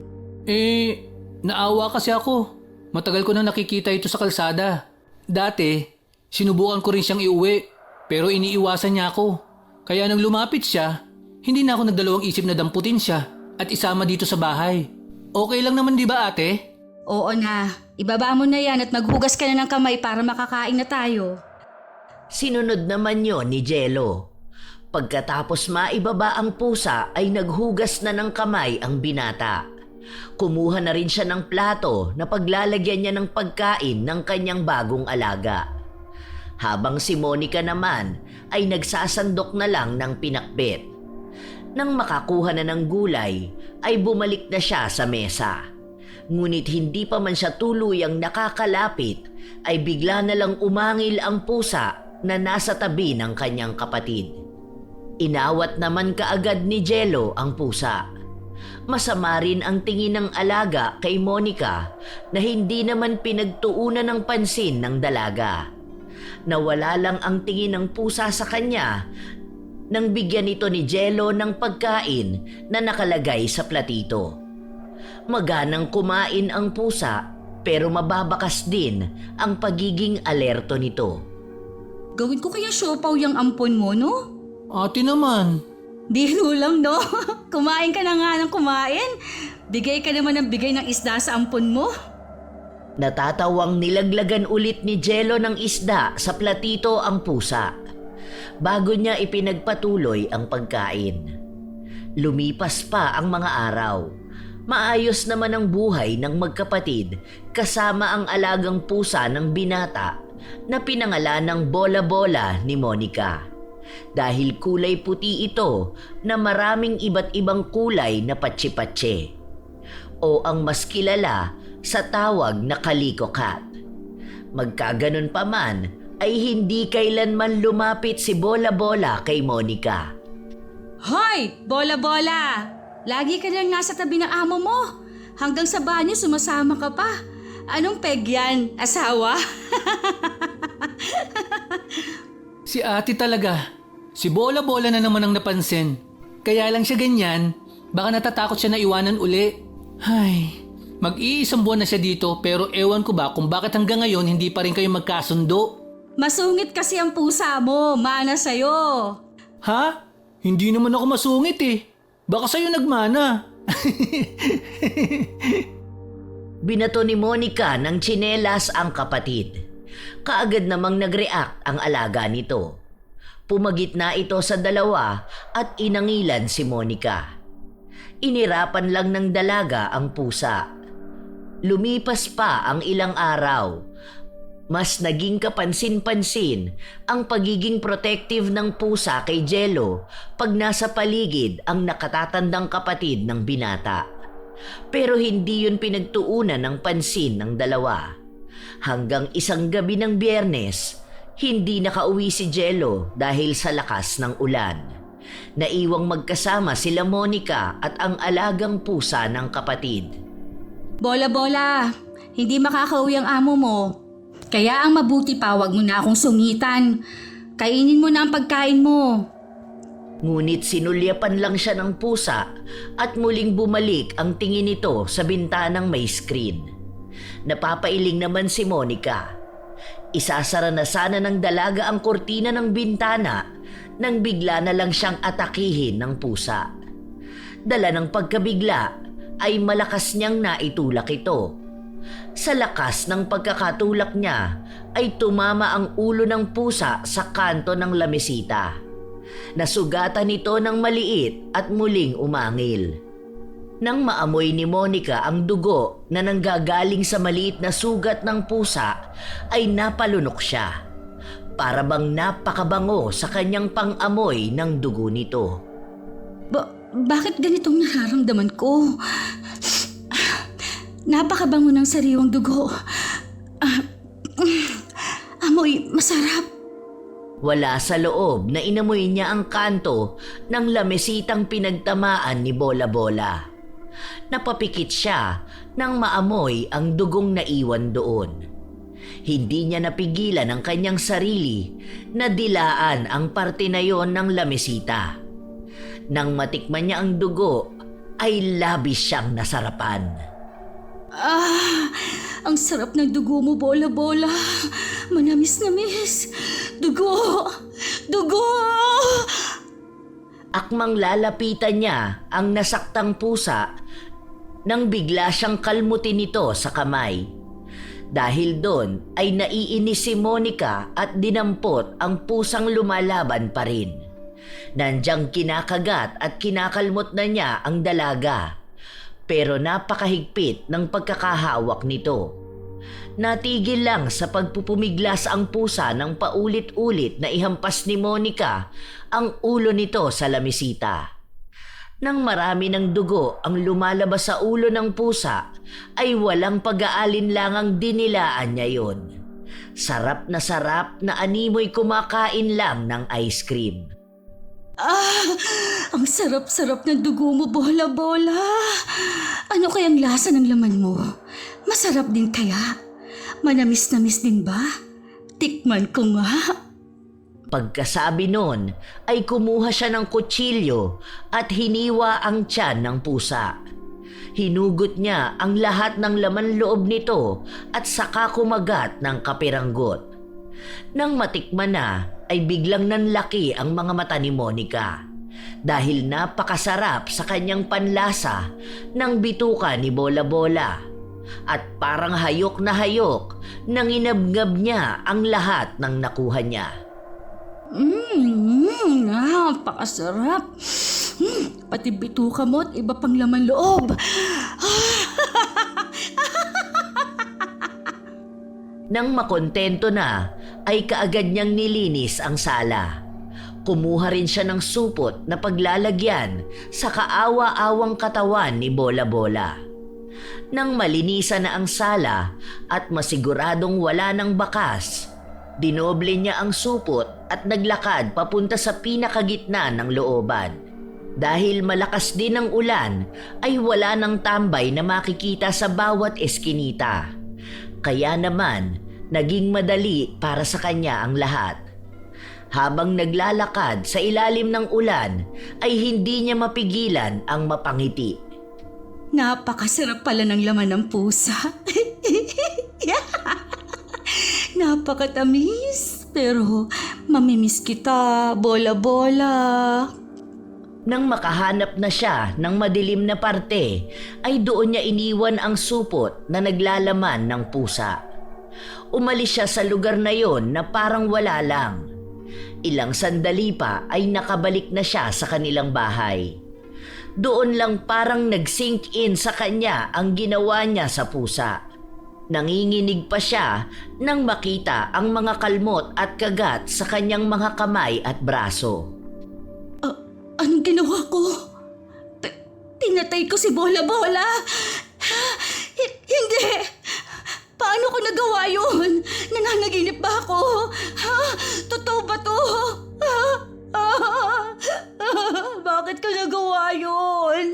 Naawa kasi ako. Matagal ko na nakikita ito sa kalsada. Dati, sinubukan ko rin siyang iuwi, pero iniiwasan niya ako. Kaya nang lumapit siya, hindi na ako nagdalawang isip na damputin siya at isama dito sa bahay. Okay lang naman, di ba, ate? Oo na. Ibaba mo na yan at maghugas ka na ng kamay para makakain na tayo. Sinunod naman yon ni Jello. Pagkatapos maibaba ang pusa ay naghugas na ng kamay ang binata. Kumuha na rin siya ng plato na paglalagyan niya ng pagkain ng kanyang bagong alaga. Habang si Monica naman ay nagsasandok na lang ng pinakbet. Nang makakuha na ng gulay ay bumalik na siya sa mesa. Ngunit hindi pa man siya tuluyang nakakalapit ay bigla na lang umangil ang pusa na nasa tabi ng kanyang kapatid. Inawat naman kaagad ni Jello ang pusa. Masama rin ang tingin ng alaga kay Monica na hindi naman pinagtuunan ng pansin ng dalaga. Nawala lang ang tingin ng pusa sa kanya nang bigyan ito ni Jello ng pagkain na nakalagay sa platito. Maganang kumain ang pusa pero mababakas din ang pagiging alerto nito. Gawin ko kaya siopaw yung ampon mo, no? Ate naman. Biro lang, no? Kumain ka na nga ng kumain. Bigay ka naman ng bigay ng isda sa ampon mo. Natatawang nilaglagan ulit ni Jello ng isda sa platito ang pusa bago niya ipinagpatuloy ang pagkain. Lumipas pa ang mga araw. Maayos naman ang buhay ng magkapatid kasama ang alagang pusa ng binata na pinangalan ng Bola-Bola ni Monica. Dahil kulay puti ito na maraming iba't ibang kulay na patsi-patsi. O ang mas kilala sa tawag na Calico Cat. Magkaganon pa man ay hindi kailanman lumapit si Bola-Bola kay Monica. Hoy! Bola-Bola! Lagi ka lang nasa tabi ng amo mo. Hanggang sa banyo sumasama ka pa. Anong peg yan? Asawa? Si ate talaga. Si Bola-Bola na naman ang napansin. Kaya lang siya ganyan. Baka natatakot siya na iwanan uli. Ay, mag-iisang buwan na siya dito pero ewan ko ba kung bakit hanggang ngayon hindi pa rin kayo magkasundo. Masungit kasi ang pusa mo. Mana sa'yo. Ha? Hindi naman ako masungit eh. Baka sa'yo nagmana. Binato ni Monica ng tsinelas ang kapatid. Kaagad namang nag-react ang alaga nito. Pumagitna ito sa dalawa at inangilan si Monica. Inirapan lang ng dalaga ang pusa. Lumipas pa ang ilang araw. Mas naging kapansin-pansin ang pagiging protective ng pusa kay Jello pag nasa paligid ang nakatatandang kapatid ng binata. Pero hindi yun pinagtuunan ng pansin ng dalawa. Hanggang isang gabi ng Biyernes, hindi nakauwi si Jello dahil sa lakas ng ulan. Naiwang magkasama sila Monica at ang alagang pusa ng kapatid. Bola-Bola, hindi makakauwi ang amo mo. Kaya ang mabuti pa, wag mo na akong sungitan. Kainin mo na ang pagkain mo. Ngunit sinulyapan lang siya ng pusa at muling bumalik ang tingin nito sa bintanang may screen. Napapailing naman si Monica. Isasara na sana ng dalaga ang kortina ng bintana nang bigla na lang siyang atakihin ng pusa. Dala ng pagkabigla ay malakas niyang naitulak ito. Sa lakas ng pagkakatulak niya ay tumama ang ulo ng pusa sa kanto ng lamesita. Nasugatan ito ng maliit at muling umangil. Nang maamoy ni Monica ang dugo na nanggagaling sa maliit na sugat ng pusa ay napalunok siya. Para bang napakabango sa kanyang pang-amoy ng dugo nito. Bakit ganitong nararamdaman ko? Napakabango ng sariwang dugo. Amoy masarap. Wala sa loob na inamoy niya ang kanto ng lamesitang pinagtamaan ni Bola-Bola. Napapikit siya nang maamoy ang dugong naiwan doon. Hindi niya napigilan ang kanyang sarili na dilaan ang parte na yon ng lamesita. Nang matikman niya ang dugo, ay labis siyang nasarapan. Ang sarap ng dugo mo, Bola-Bola. Manamis-namis. Dugo! Dugo! Akmang lalapitan niya ang nasaktang pusa nang bigla siyang kalmutin nito sa kamay. Dahil doon ay naiinis si Monica at dinampot ang pusang lumalaban pa rin. Nandyang kinakagat at kinakalmot na niya ang dalaga. Pero napakahigpit ng pagkakahawak nito. Natigil lang sa pagpupumiglas ang pusa nang paulit-ulit na ihampas ni Monica ang ulo nito sa lamesita. Nang marami ng dugo ang lumalabas sa ulo ng pusa, ay walang pag-aalinlangang dinilaan niya yon. Sarap na animoy kumakain lang ng ice cream. Ang sarap-sarap ng dugo mo, bola-bola. Ano kayang lasa ng laman mo? Masarap din kaya? Manamis-namis din ba? Tikman ko nga. Pagkasabi nun, ay kumuha siya ng kutsilyo at hiniwa ang tiyan ng pusa. Hinugot niya ang lahat ng laman loob nito at saka kumagat ng kapiranggot. Nang matikman na, ay biglang nanlaki ang mga mata ni Monica dahil napakasarap sa kanyang panlasa ng bituka ni Bola-Bola. At parang hayok na hayok nang inabngab niya ang lahat ng nakuha niya. Napakasarap. Pati bituka mo at iba pang laman loob. Nang makontento na, ay kaagad niyang nilinis ang sala. Kumuha rin siya ng supot na paglalagyan sa kaawa-awang katawan ni Bola-Bola. Nang malinisan na ang sala at masiguradong wala ng bakas, dinoble niya ang supot at naglakad papunta sa pinakagitna ng looban. Dahil malakas din ang ulan, ay wala ng tambay na makikita sa bawat eskinita. Kaya naman, naging madali para sa kanya ang lahat. Habang naglalakad sa ilalim ng ulan, ay hindi niya mapigilan ang mapangiti. Napakasarap pala ng laman ng pusa. Napakatamis, pero mamimiss kita, bola-bola. Nang makahanap na siya ng madilim na parte, ay doon niya iniwan ang supot na naglalaman ng pusa. Umalis siya sa lugar na yon na parang wala lang. Ilang sandali pa ay nakabalik na siya sa kanilang bahay. Doon lang parang nag-sink in sa kanya ang ginawa niya sa pusa. Nanginginig pa siya nang makita ang mga kalmot at kagat sa kanyang mga kamay at braso. Anong ginawa ko? Tinatay ko si Bola-Bola? Hindi! Paano ko nagawa yun? Nananaginip ba ako? Totoo ba to? Bakit ko nagawa yun?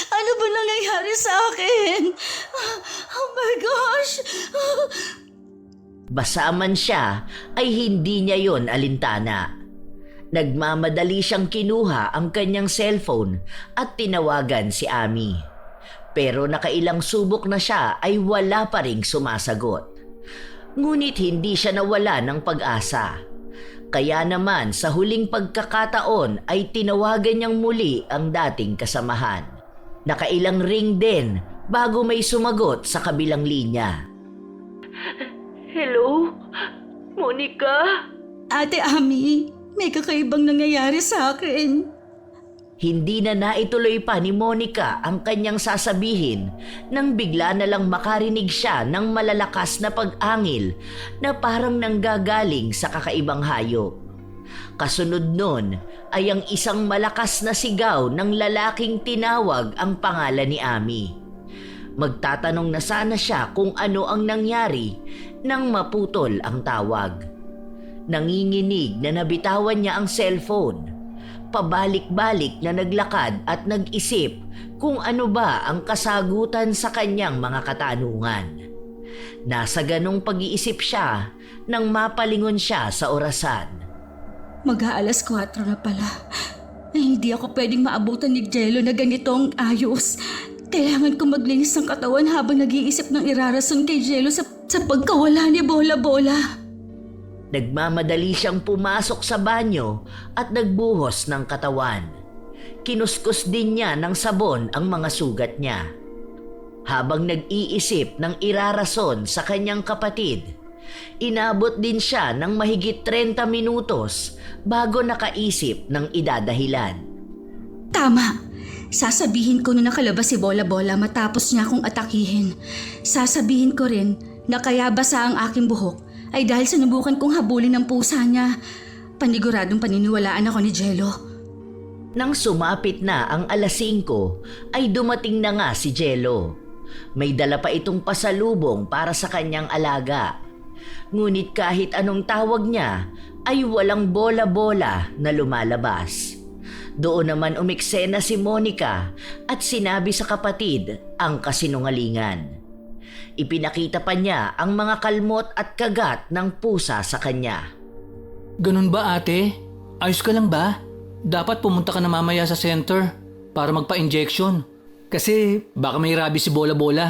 Ano ba nangyayari sa akin? Oh my gosh! Basa man siya, ay hindi niya yon alintana. Nagmamadali siyang kinuha ang kanyang cellphone at tinawagan si Ami. Pero nakailang subok na siya ay wala pa ring sumasagot. Ngunit hindi siya nawala ng pag-asa. Kaya naman sa huling pagkakataon ay tinawagan niyang muli ang dating kasamahan. Nakailang ring din bago may sumagot sa kabilang linya. Hello? Monica? Ate Ami, may kakaibang nangyayari sa akin. Hindi na naituloy pa ni Monica ang kanyang sasabihin nang bigla na lang makarinig siya ng malalakas na pag-angil na parang nanggagaling sa kakaibang hayop. Kasunod nun ay ang isang malakas na sigaw ng lalaking tinawag ang pangalan ni Ami. Magtatanong na sana siya kung ano ang nangyari nang maputol ang tawag. Nanginginig na nabitawan niya ang cellphone. Pabalik-balik na naglakad at nag-isip kung ano ba ang kasagutan sa kanyang mga katanungan. Nasa ganong pag-iisip siya nang mapalingon siya sa orasan. Mag-aalas 4 na pala. Ay, hindi ako pwedeng maabutan ni Jello na ganitong ayos. Kailangan ko maglinis ng katawan habang nag-iisip ng irarason kay Jello sa pagkawala ni Bola-Bola. Nagmamadali siyang pumasok sa banyo at nagbuhos ng katawan. Kinuskus din niya ng sabon ang mga sugat niya. Habang nag-iisip ng irarason sa kanyang kapatid, inabot din siya ng mahigit 30 minutos bago nakaisip ng idadahilan. Tama! Sasabihin ko na nakalabas si Bola-Bola matapos niya akong atakihin. Sasabihin ko rin na kaya basa ang aking buhok ay dahil sinubukan kong habulin ng pusa niya. Paniguradong paniniwalaan ako ni Jello. Nang sumapit na ang alas 5 ay dumating na nga si Jello. May dala pa itong pasalubong para sa kanyang alaga. Ngunit kahit anong tawag niya ay walang bola-bola na lumalabas. Doon naman umiksena si Monica at sinabi sa kapatid ang kasinungalingan. Ipinakita pa niya ang mga kalmot at kagat ng pusa sa kanya. Ganun ba ate? Ayos ka lang ba? Dapat pumunta ka na mamaya sa center para magpa-injection. Kasi baka may rabies si Bola-Bola.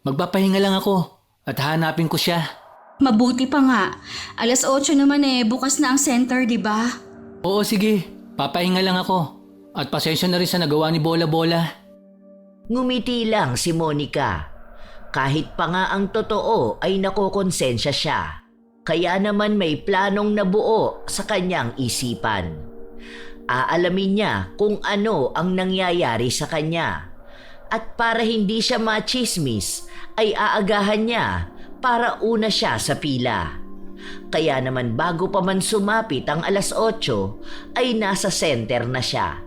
Magpapahinga lang ako at hanapin ko siya. Mabuti pa nga. Alas 8 naman bukas na ang center, di ba? Oo sige, papahinga lang ako. At pasensya na rin sa nagawa ni Bola-Bola. Ngumiti lang si Monica. Kahit pa nga ang totoo ay nakokonsensya siya. Kaya naman may planong nabuo sa kanyang isipan. Aalamin niya kung ano ang nangyayari sa kanya. At para hindi siya machismis, ay aagahan niya para una siya sa pila. Kaya naman bago pa man sumapit ang alas 8, ay nasa center na siya.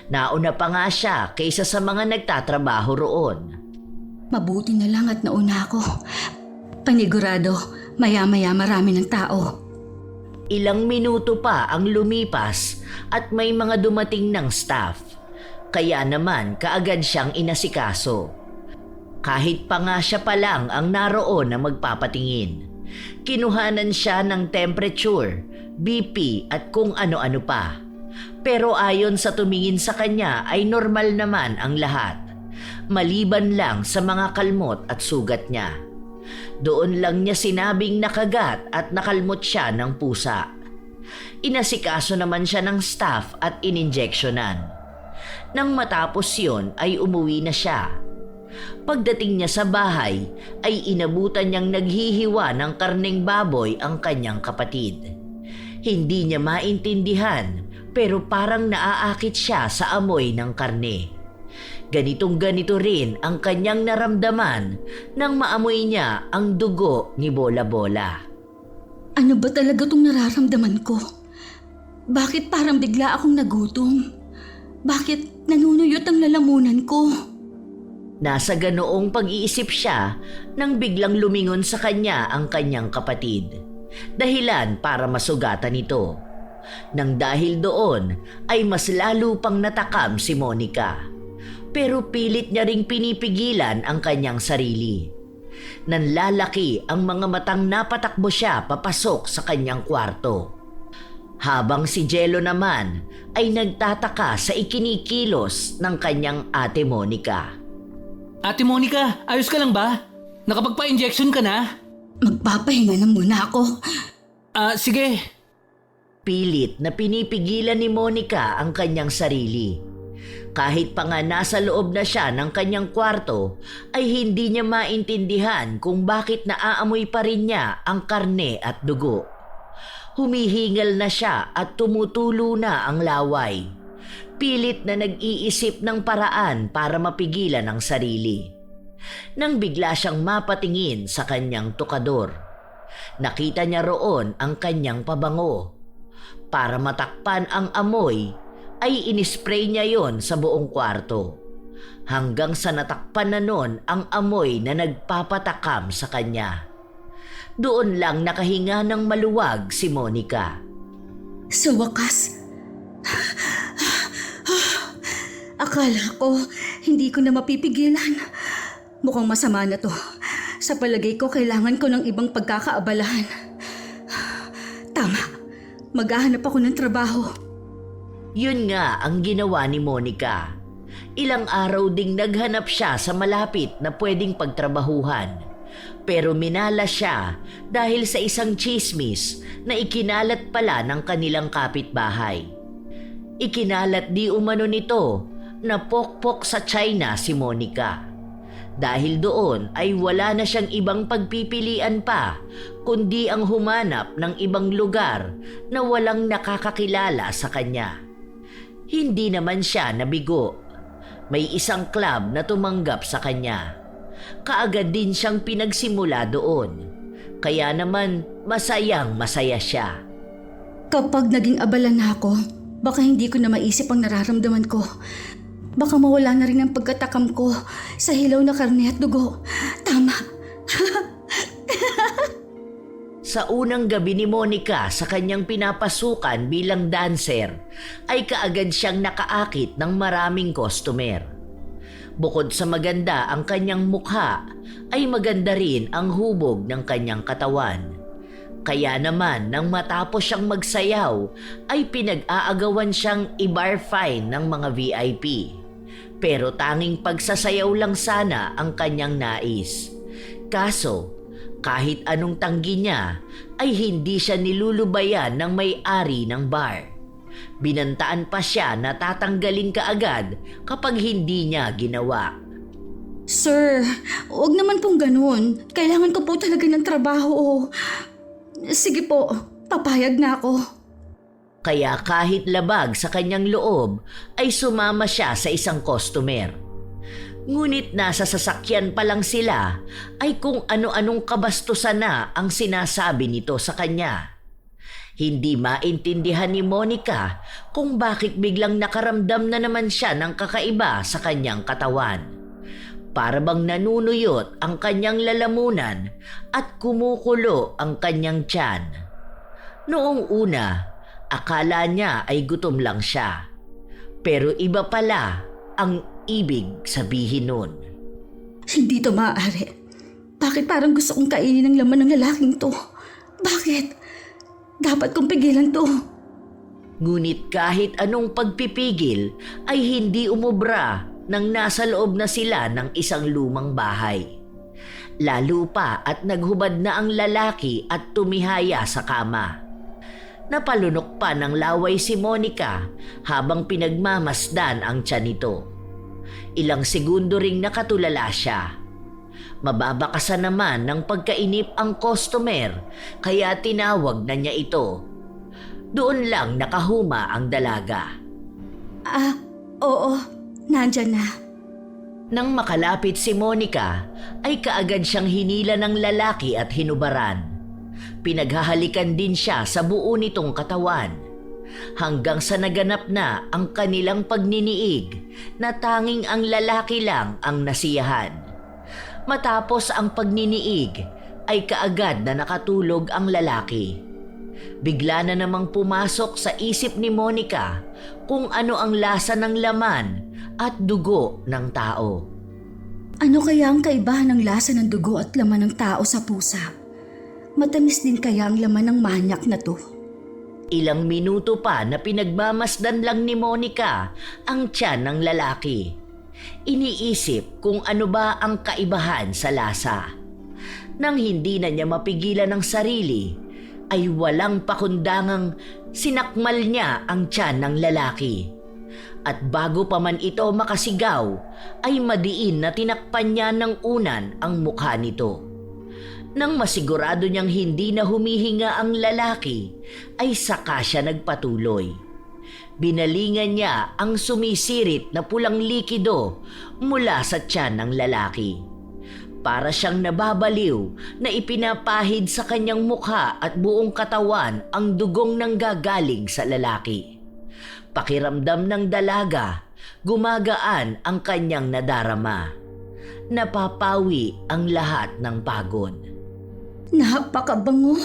Nauna pa nga siya kaysa sa mga nagtatrabaho roon. Mabuti na lang at nauna ako. Panigurado, maya-maya marami ng tao. Ilang minuto pa ang lumipas at may mga dumating ng staff. Kaya naman kaagad siyang inasikaso. Kahit pa nga siya pa lang ang naroon na magpapatingin. Kinuhanan siya ng temperature, BP at kung ano-ano pa. Pero ayon sa tumingin sa kanya ay normal naman ang lahat. Maliban lang sa mga kalmot at sugat niya. Doon lang niya sinabing nakagat at nakalmot siya ng pusa. Inasikaso naman siya ng staff at ininjeksyonan. Nang matapos yun ay umuwi na siya. Pagdating niya sa bahay ay inabutan niyang naghihiwa ng karneng baboy ang kanyang kapatid. Hindi niya maintindihan pero parang naaakit siya sa amoy ng karne. Ganitong-ganito rin ang kanyang naramdaman nang maamoy niya ang dugo ni Bola-Bola. Ano ba talaga itong nararamdaman ko? Bakit parang bigla akong nagutom? Bakit nanunuyot ang lalamunan ko? Nasa ganoong pag-iisip siya nang biglang lumingon sa kanya ang kanyang kapatid. Dahilan para masugatan ito. Nang dahil doon ay mas lalo pang natakam si Monica. Pero pilit niya ring pinipigilan ang kanyang sarili. Nanlalaki ang mga matang napatakbo siya papasok sa kanyang kwarto. Habang si Jello naman ay nagtataka sa ikinikilos ng kanyang ate Monica. Ate Monica, ayos ka lang ba? Nakapagpa-injection ka na? Magpapahinga na muna ako. Sige. Pilit na pinipigilan ni Monica ang kanyang sarili. Kahit pa nga nasa loob na siya ng kanyang kwarto, ay hindi niya maintindihan kung bakit naaamoy pa rin niya ang karne at dugo. Humihingal na siya at tumutulo na ang laway. Pilit na nag-iisip ng paraan para mapigilan ang sarili. Nang bigla siyang mapatingin sa kanyang tukador, nakita niya roon ang kanyang pabango. Para matakpan ang amoy, ay inispray niya yon sa buong kwarto. Hanggang sa natakpan na nun ang amoy na nagpapatakam sa kanya. Doon lang nakahinga ng maluwag si Monica. Sa wakas, akala ko hindi ko na mapipigilan. Mukhang masama na to. Sa palagay ko kailangan ko ng ibang pagkakaabalahan. Tama, maghahanap ako ng trabaho. Yun nga ang ginawa ni Monica. Ilang araw ding naghanap siya sa malapit na pwedeng pagtrabahuhan. Pero minala siya dahil sa isang chismis na ikinalat pala ng kanilang kapitbahay. Ikinalat di umano nito na pokpok sa China si Monica. Dahil doon ay wala na siyang ibang pagpipilian pa kundi ang humanap ng ibang lugar na walang nakakakilala sa kanya. Hindi naman siya nabigo. May isang club na tumanggap sa kanya. Kaagad din siyang pinagsimula doon. Kaya naman masayang masaya siya. Kapag naging abala na ako, Baka hindi ko na maisip ang nararamdaman ko. Baka mawala na rin ang pagkatakam ko sa hilaw na karne at dugo. Tama. Sa unang gabi ni Monica sa kanyang pinapasukan bilang dancer, ay kaagad siyang nakaakit ng maraming customer. Bukod sa maganda ang kanyang mukha, ay maganda rin ang hubog ng kanyang katawan. Kaya naman nang matapos siyang magsayaw, ay pinag-aagawan siyang i-bar fine ng mga VIP. Pero tanging pagsasayaw lang sana ang kanyang nais. Kaso, kahit anong tanggi niya, ay hindi siya nilulubayan ng may-ari ng bar. Binantaan pa siya na tatanggalin kaagad kapag hindi niya ginawa. Sir, huwag naman pong ganun. Kailangan ko po talaga ng trabaho. Sige po, papayag na ako. Kaya kahit labag sa kanyang loob, ay sumama siya sa isang customer. Ngunit nasa sasakyan pa lang sila, ay kung ano-anong kabastusan na ang sinasabi nito sa kanya. Hindi maintindihan ni Monica kung bakit biglang nakaramdam na naman siya ng kakaiba sa kanyang katawan. Para bang nanunuyot ang kanyang lalamunan at kumukulo ang kanyang tiyan. Noong una, akala niya ay gutom lang siya. Pero iba pala ang ibig sabihin nun. Hindi to maaari. Bakit parang gusto kong kainin ang laman ng lalaking to? Bakit? Dapat kong pigilan to. Ngunit kahit anong pagpipigil ay hindi umubra nang nasa loob na sila ng isang lumang bahay. Lalo pa at naghubad na ang lalaki at tumihaya sa kama. Napalunok pa ng laway si Monica habang pinagmamasdan ang tiyan nito. Ilang segundo ring nakatulala siya. Mababakasan naman ng pagkainip ang customer kaya tinawag na niya ito. Doon lang nakahuma ang dalaga. Oo, nandyan na. Nang makalapit si Monica ay kaagad siyang hinila ng lalaki at hinubaran. Pinaghahalikan din siya sa buo nitong katawan. Hanggang sa naganap na ang kanilang pagniniig na tanging ang lalaki lang ang nasiyahan. Matapos ang pagniniig ay kaagad na nakatulog ang lalaki. Bigla na namang pumasok sa isip ni Monica kung ano ang lasa ng laman at dugo ng tao. Ano kaya ang kaibahan ng lasa ng dugo at laman ng tao sa pusa? Matamis din kaya ang laman ng manyak na to? Ilang minuto pa na pinagmamasdan lang ni Monica ang tiyan ng lalaki. Iniisip kung ano ba ang kaibahan sa lasa. Nang hindi na niya mapigilan ang sarili, ay walang pakundangang sinakmal niya ang tiyan ng lalaki. At bago pa man ito makasigaw, ay madiin na tinakpan niya ng unan ang mukha nito. Nang masigurado niyang hindi na humihinga ang lalaki, ay saka siya nagpatuloy. Binalingan niya ang sumisirit na pulang likido mula sa tiyan ng lalaki. Para siyang nababaliw na ipinapahid sa kanyang mukha at buong katawan ang dugong nanggagaling sa lalaki. Pakiramdam ng dalaga, gumagaan ang kanyang nadarama. Napapawi ang lahat ng pagod. Napakabango.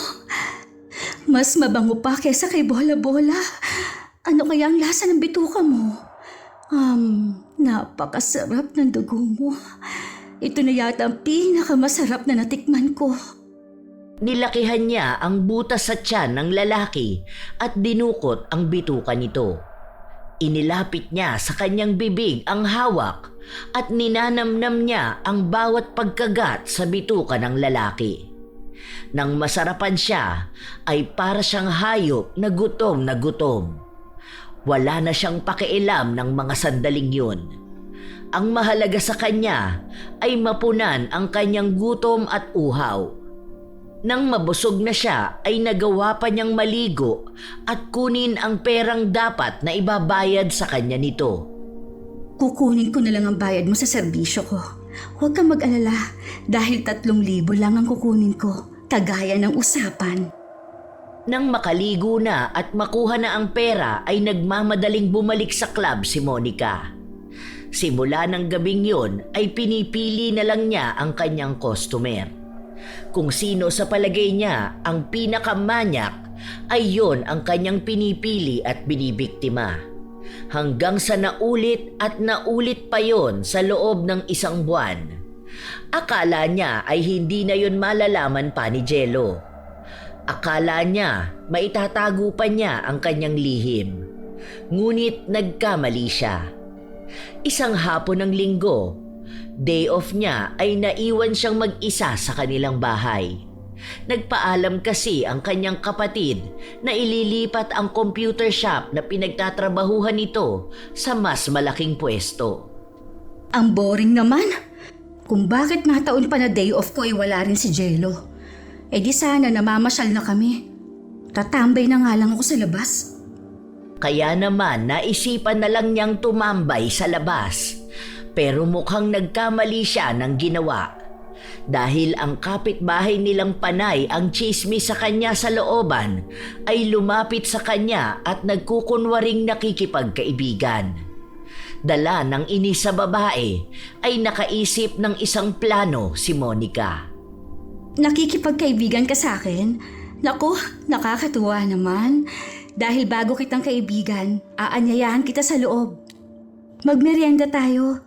Mas mabango pa kesa kay Bola-Bola. Ano kaya ang lasa ng bituka mo? Napakasarap ng dugo mo. Ito na yata ang pinakamasarap na natikman ko. Nilakihan niya ang butas sa tiyan ng lalaki at dinukot ang bituka nito. Inilapit niya sa kanyang bibig ang hawak at ninanamnam niya ang bawat pagkagat sa bituka ng lalaki. Nang masarapan siya, ay para siyang hayop na gutom na gutom. Wala na siyang pakialam ng mga sandaling yun. Ang mahalaga sa kanya ay mapunan ang kanyang gutom at uhaw. Nang mabusog na siya ay nagawa pa niyang maligo at kunin ang perang dapat na ibabayad sa kanya nito. Kukunin ko na lang ang bayad mo sa serbisyo ko. Huwag kang mag-alala dahil 3,000 lang ang kukunin ko, kagaya ng usapan. Nang makaligo na at makuha na ang pera ay nagmamadaling bumalik sa club si Monica. Simula ng gabing yon ay pinipili na lang niya ang kanyang customer. Kung sino sa palagay niya ang pinakamanyak ay yon ang kanyang pinipili at binibiktima. Hanggang sa naulit at naulit pa yon sa loob ng isang buwan. Akala niya ay hindi na yon malalaman pa ni Jello. Akala niya maitatago pa niya ang kanyang lihim. Ngunit nagkamali siya. Isang hapon ng linggo, day off niya ay naiwan siyang mag-isa sa kanilang bahay. Nagpaalam kasi ang kanyang kapatid na ililipat ang computer shop na pinagtatrabahuhan nito sa mas malaking pwesto. Ang boring naman. Kung bakit nga taon pa na day off ko ay wala rin si Jello. Eh di sana namamasyal na kami. Tatambay na nga lang ako sa labas. Kaya naman naisipan na lang niyang tumambay sa labas. Pero mukhang nagkamali siya ng ginawa. Dahil ang kapitbahay nilang panay ang tsismis sa kanya sa looban, ay lumapit sa kanya at nagkukunwaring nakikipagkaibigan. Dala ng inis sa babae, ay nakaisip ng isang plano si Monica. Nakikipagkaibigan ka sa akin? Naku, nakakatuwa naman. Dahil bago kitang kaibigan, aanyayahan kita sa loob. Magmerienda tayo.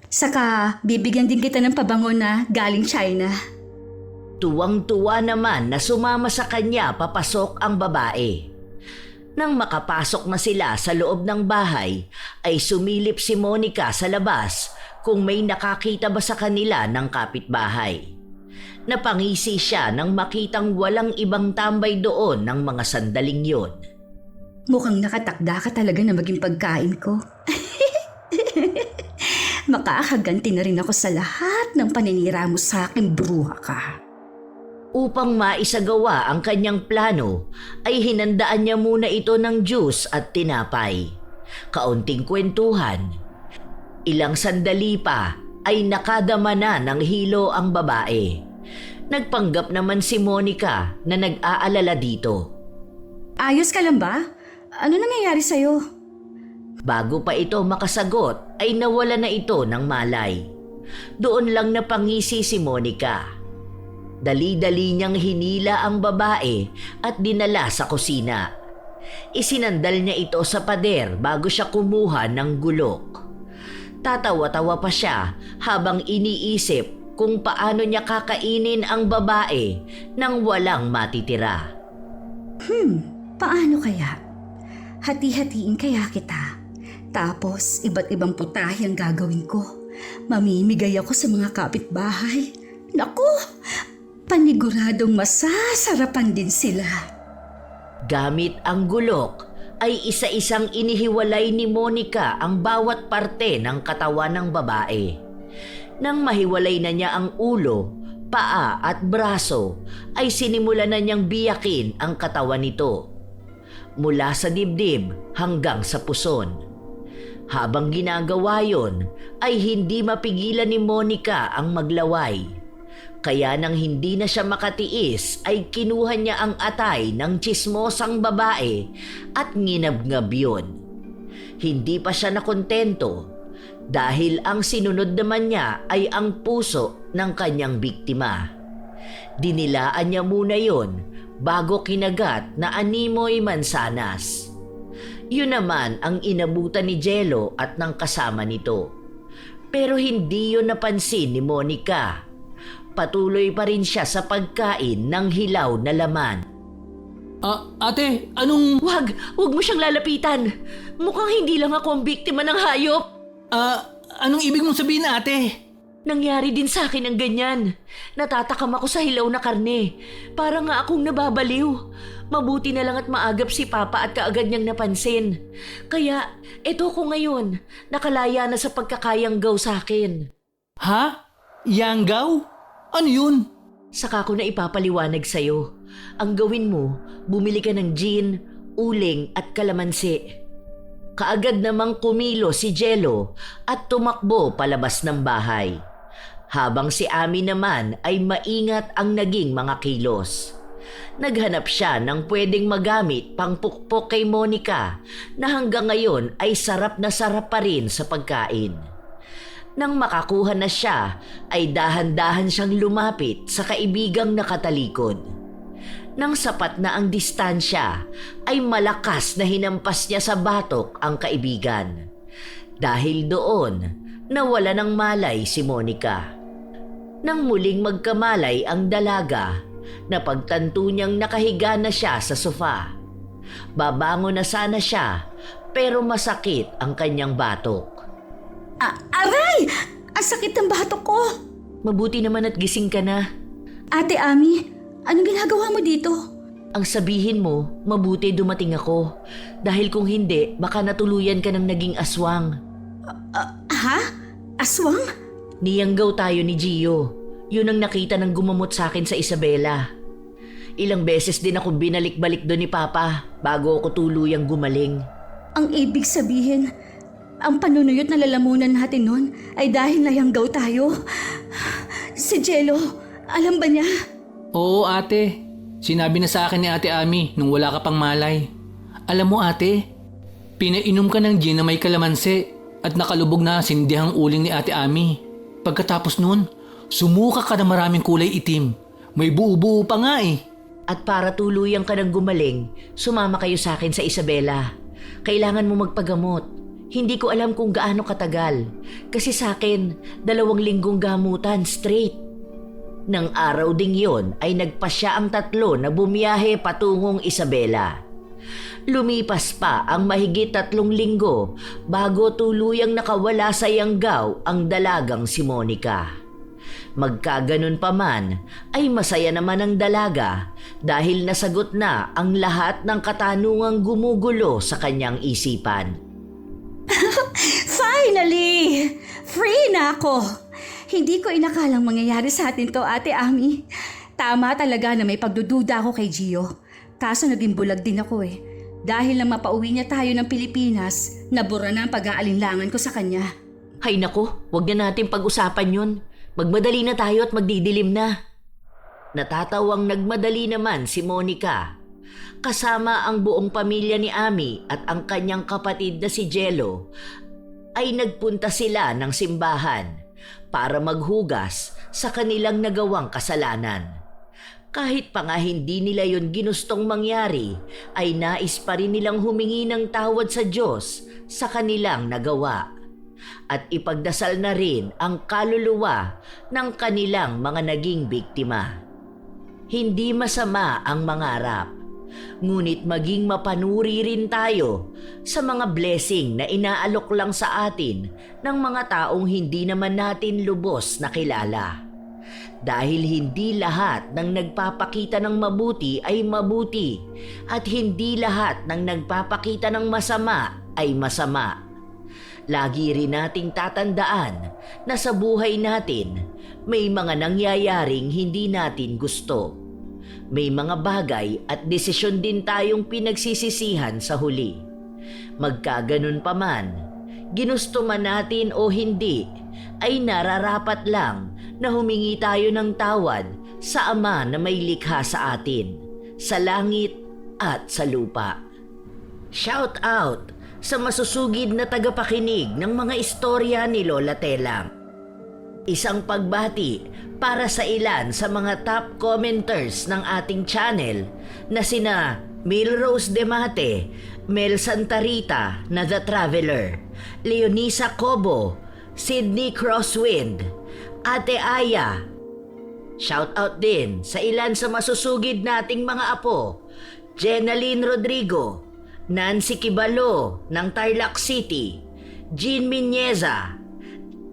Saka bibigyan din kita ng pabango na galing China. Tuwang-tuwa naman na sumama sa kanya papasok ang babae. Nang makapasok na sila sa loob ng bahay, ay sumilip si Monica sa labas kung may nakakita ba sa kanila ng kapitbahay. Napangisi siya nang makitang walang ibang tambay doon ng mga sandaling yon. Mukhang nakatakda ka talaga na maging pagkain ko. Makakaganti na rin ako sa lahat ng paninira mo sa akin, bruha ka. Upang maisagawa ang kanyang plano, ay hinandaan niya muna ito ng juice at tinapay. Kaunting kwentuhan. Ilang sandali pa ay nakadama na ng hilo ang babae. Nagpanggap naman si Monica na nag-aalala dito. Ayos ka lang ba? Ano nangyayari sa'yo? Bago pa ito makasagot ay nawala na ito ng malay. Doon lang napangisi si Monica. Dali-dali niyang hinila ang babae at dinala sa kusina. Isinandal niya ito sa pader bago siya kumuha ng gulok. Tatawa-tawa pa siya habang iniisip kung paano niya kakainin ang babae nang walang matitira. Paano kaya? Hati-hatiin kaya kita. Tapos iba't ibang putahe ang gagawin ko. Mamimigay ako sa mga kapitbahay. Naku! Paniguradong masasarapan din sila. Gamit ang gulok, ay isa-isang inihiwalay ni Monica ang bawat parte ng katawan ng babae. Nang mahiwalay na niya ang ulo, paa at braso, ay sinimula na niyang biyakin ang katawan nito. Mula sa dibdib hanggang sa puson. Habang ginagawa yon, ay hindi mapigilan ni Monica ang maglaway. Kaya nang hindi na siya makatiis ay kinuha niya ang atay ng tsismosang babae at nginabngab yun. Hindi pa siya nakontento dahil ang sinunod naman niya ay ang puso ng kanyang biktima. Dinilaan niya muna yon bago kinagat na animoy mansanas. Yun naman ang inabutan ni Jello at ng kasama nito. Pero hindi yun napansin ni Monica. Patuloy pa rin siya sa pagkain ng hilaw na laman. Ate, anong... Wag mo siyang lalapitan. Mukhang hindi lang ako ang biktima ng hayop. Anong ibig mong sabihin, ate? Nangyari din sa akin ang ganyan. Natatakam ako sa hilaw na karne. Para nga akong nababaliw. Mabuti na lang at maagap si Papa at kaagad niyang napansin. Kaya, eto ko ngayon. Nakalaya na sa pagkakayanggaw sa akin. Ha? Yanggaw? Ano yun? Saka ko na ipapaliwanag sa'yo. Ang gawin mo, bumili ka ng gin, uling at kalamansi. Kaagad namang kumilo si Jello at tumakbo palabas ng bahay. Habang si Ami naman ay maingat ang naging mga kilos. Naghanap siya ng pwedeng magamit pang pukpok kay Monica na hanggang ngayon ay sarap na sarap pa rin sa pagkain. Nang makakuha na siya, ay dahan-dahan siyang lumapit sa kaibigang nakatalikod. Nang sapat na ang distansya, ay malakas na hinampas niya sa batok ang kaibigan. Dahil doon, nawala ng malay si Monica. Nang muling magkamalay ang dalaga, napagtanto niyang nakahiga na siya sa sofa. Babangon na sana siya, pero masakit ang kanyang batok. Aray! Ang sakit ng batok ko! Mabuti naman at gising ka na. Ate Ami, anong ginagawa mo dito? Ang sabihin mo, mabuti dumating ako. Dahil kung hindi, baka natuluyan ka ng naging aswang. Ha? Aswang? Niyanggaw tayo ni Gio. Yun ang nakita ng gumamot sa akin sa Isabela. Ilang beses din ako binalik-balik doon ni Papa bago ako tuluyang gumaling. Ang ibig sabihin, ang panunuyot na lalamunan natin noon ay dahil nayanggaw tayo. Si Jello, alam ba niya? Oo ate, sinabi na sa akin ni Ate Ami nung wala ka pang malay. Alam mo ate, pinainom ka ng gin na may kalamansi at nakalubog na sindihang uling ni Ate Ami. Pagkatapos nun, sumuka ka na maraming kulay itim. May buo-buo pa nga eh. At para tuluyang ka ng gumaling, sumama kayo sa akin sa Isabela. Kailangan mo magpagamot. Hindi ko alam kung gaano katagal. Kasi sa akin, 2 linggong gamutan straight. Nang araw ding yon ay nagpasya ang tatlo na bumiyahe patungong Isabela. Lumipas pa ang mahigit 3 linggo bago tuluyang nakawala sa Yanggaw ang dalagang si Monica. Magkaganon pa man ay masaya naman ang dalaga dahil nasagot na ang lahat ng katanungang gumugulo sa kanyang isipan. Finally! Free na ako! Hindi ko inakalang mangyayari sa atin to, Ate Ami. Tama talaga na may pagdududa ako kay Gio. Kaso naging bulag din ako eh. Dahil na mapauwi niya tayo ng Pilipinas, nabura na ang pag-aalinlangan ko sa kanya. Hay nako, wag na natin pag-usapan yun. Magmadali na tayo at magdidilim na. Natatawang nagmadali naman si Monica. Kasama ang buong pamilya ni Ami at ang kanyang kapatid na si Jello ay nagpunta sila ng simbahan para maghugas sa kanilang nagawang kasalanan. Kahit pa nga hindi nila yon ginustong mangyari, ay nais pa rin nilang humingi ng tawad sa Diyos sa kanilang nagawa. At ipagdasal na rin ang kaluluwa ng kanilang mga naging biktima. Hindi masama ang mangarap, ngunit maging mapanuri rin tayo sa mga blessing na inaalok lang sa atin ng mga taong hindi naman natin lubos na kilala. Dahil hindi lahat ng nagpapakita ng mabuti ay mabuti at hindi lahat ng nagpapakita ng masama ay masama. Lagi rin nating tatandaan na sa buhay natin may mga nangyayaring hindi natin gusto. May mga bagay at desisyon din tayong pinagsisisihan sa huli. Magkaganon pa man, ginusto man natin o hindi, ay nararapat lang na humingi tayo ng tawad sa Ama na may likha sa atin, sa langit at sa lupa. Shout out sa masusugid na tagapakinig ng mga istorya ni Lola Telang. Isang pagbati para sa ilan sa mga top commenters ng ating channel na sina Milrose Demate, Mel Santarita na The Traveler, Leonisa Cobo, Sydney Crosswind, Ate Aya. Shout out din sa ilan sa masusugid nating mga apo, Jenaline Rodrigo, Nancy Kibalo ng Tarlac City, Jean Minyeza,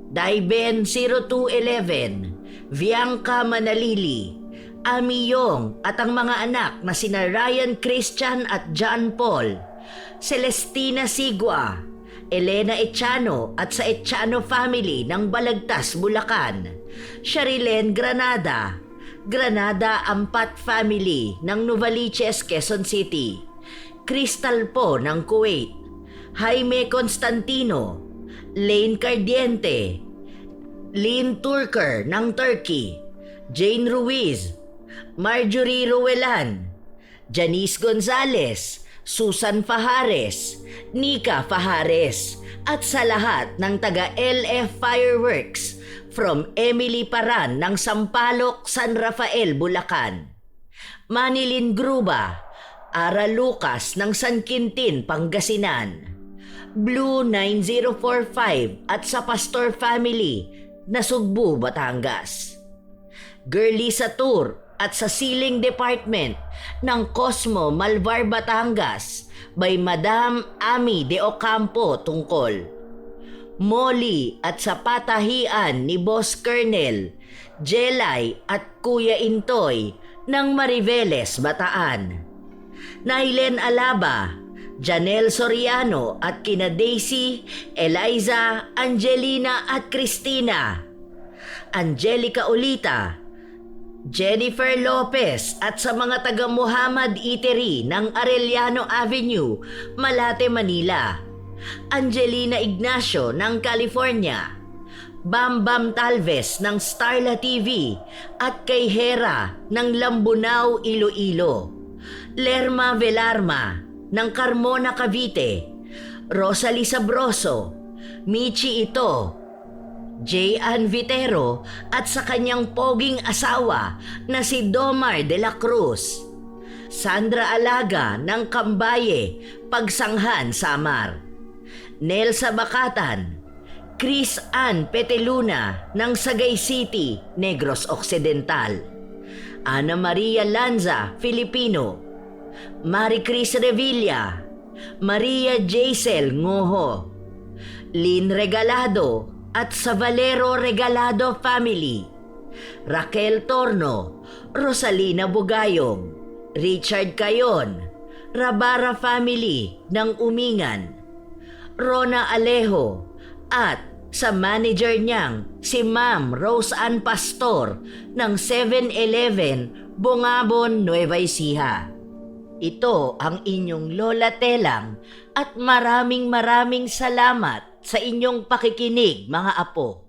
Daiben 0211, Bianca Manalili, Ami Yong at ang mga anak na sina Ryan Christian at John Paul, Celestina Sigua, Elena Echano at sa Echano family ng Balagtas, Bulacan, Sharilen Granada, Granada Ampat family ng Novaliches, Quezon City, Crystal Po ng Kuwait, Jaime Constantino, Lane Cardiente, Lynn Turker ng Turkey, Jane Ruiz, Marjorie Ruelan, Janice Gonzalez, Susan Fajares, Nika Fajares, at sa lahat ng taga LF Fireworks from Emily Paran ng Sampaloc, San Rafael, Bulacan. Manilin Gruba, Ara Lucas ng San Quintin, Pangasinan. Blue 9045 at sa Pastor Family na Sugbu, Batangas. Girlie Satur at sa Sealing Department ng Cosmo, Malvar, Batangas by Madam Ami de Ocampo, Tungkol. Molly at sa patahian ni Boss Colonel, Jelay at Kuya Intoy ng Mariveles, Bataan. Nailen Alaba, Janelle Soriano at kina Daisy, Eliza, Angelina at Christina. Angelica Olita, Jennifer Lopez at sa mga taga Muhammad Eatery ng Arellano Avenue, Malate, Manila. Angelina Ignacio ng California. Bam Bam Talves ng Starla TV at kay Hera ng Lambunao, Iloilo. Lerma Velarma ng Carmona, Cavite. Rosalie Sabroso, Michi Ito, J.Ann Vitero at sa kanyang poging asawa na si Domar de la Cruz. Sandra Alaga ng Cambaye, Pagsanghan, Samar. Nelsa Bakatan, Chris Ann Peteluna ng Sagay City, Negros Occidental. Ana Maria Lanza, Filipino. Marie Cris Revilla, Maria Jaisel Ngoho, Lynn Regalado at sa Valero Regalado Family. Raquel Torno, Rosalina Bugayong, Richard Cayon, Rabara Family ng Umingan. Rona Alejo at sa manager niyang si Ma'am Rose Ann Pastor ng 7-Eleven, Bungabon, Nueva Ecija. Ito ang inyong Lola Telang at maraming salamat sa inyong pakikinig, mga apo.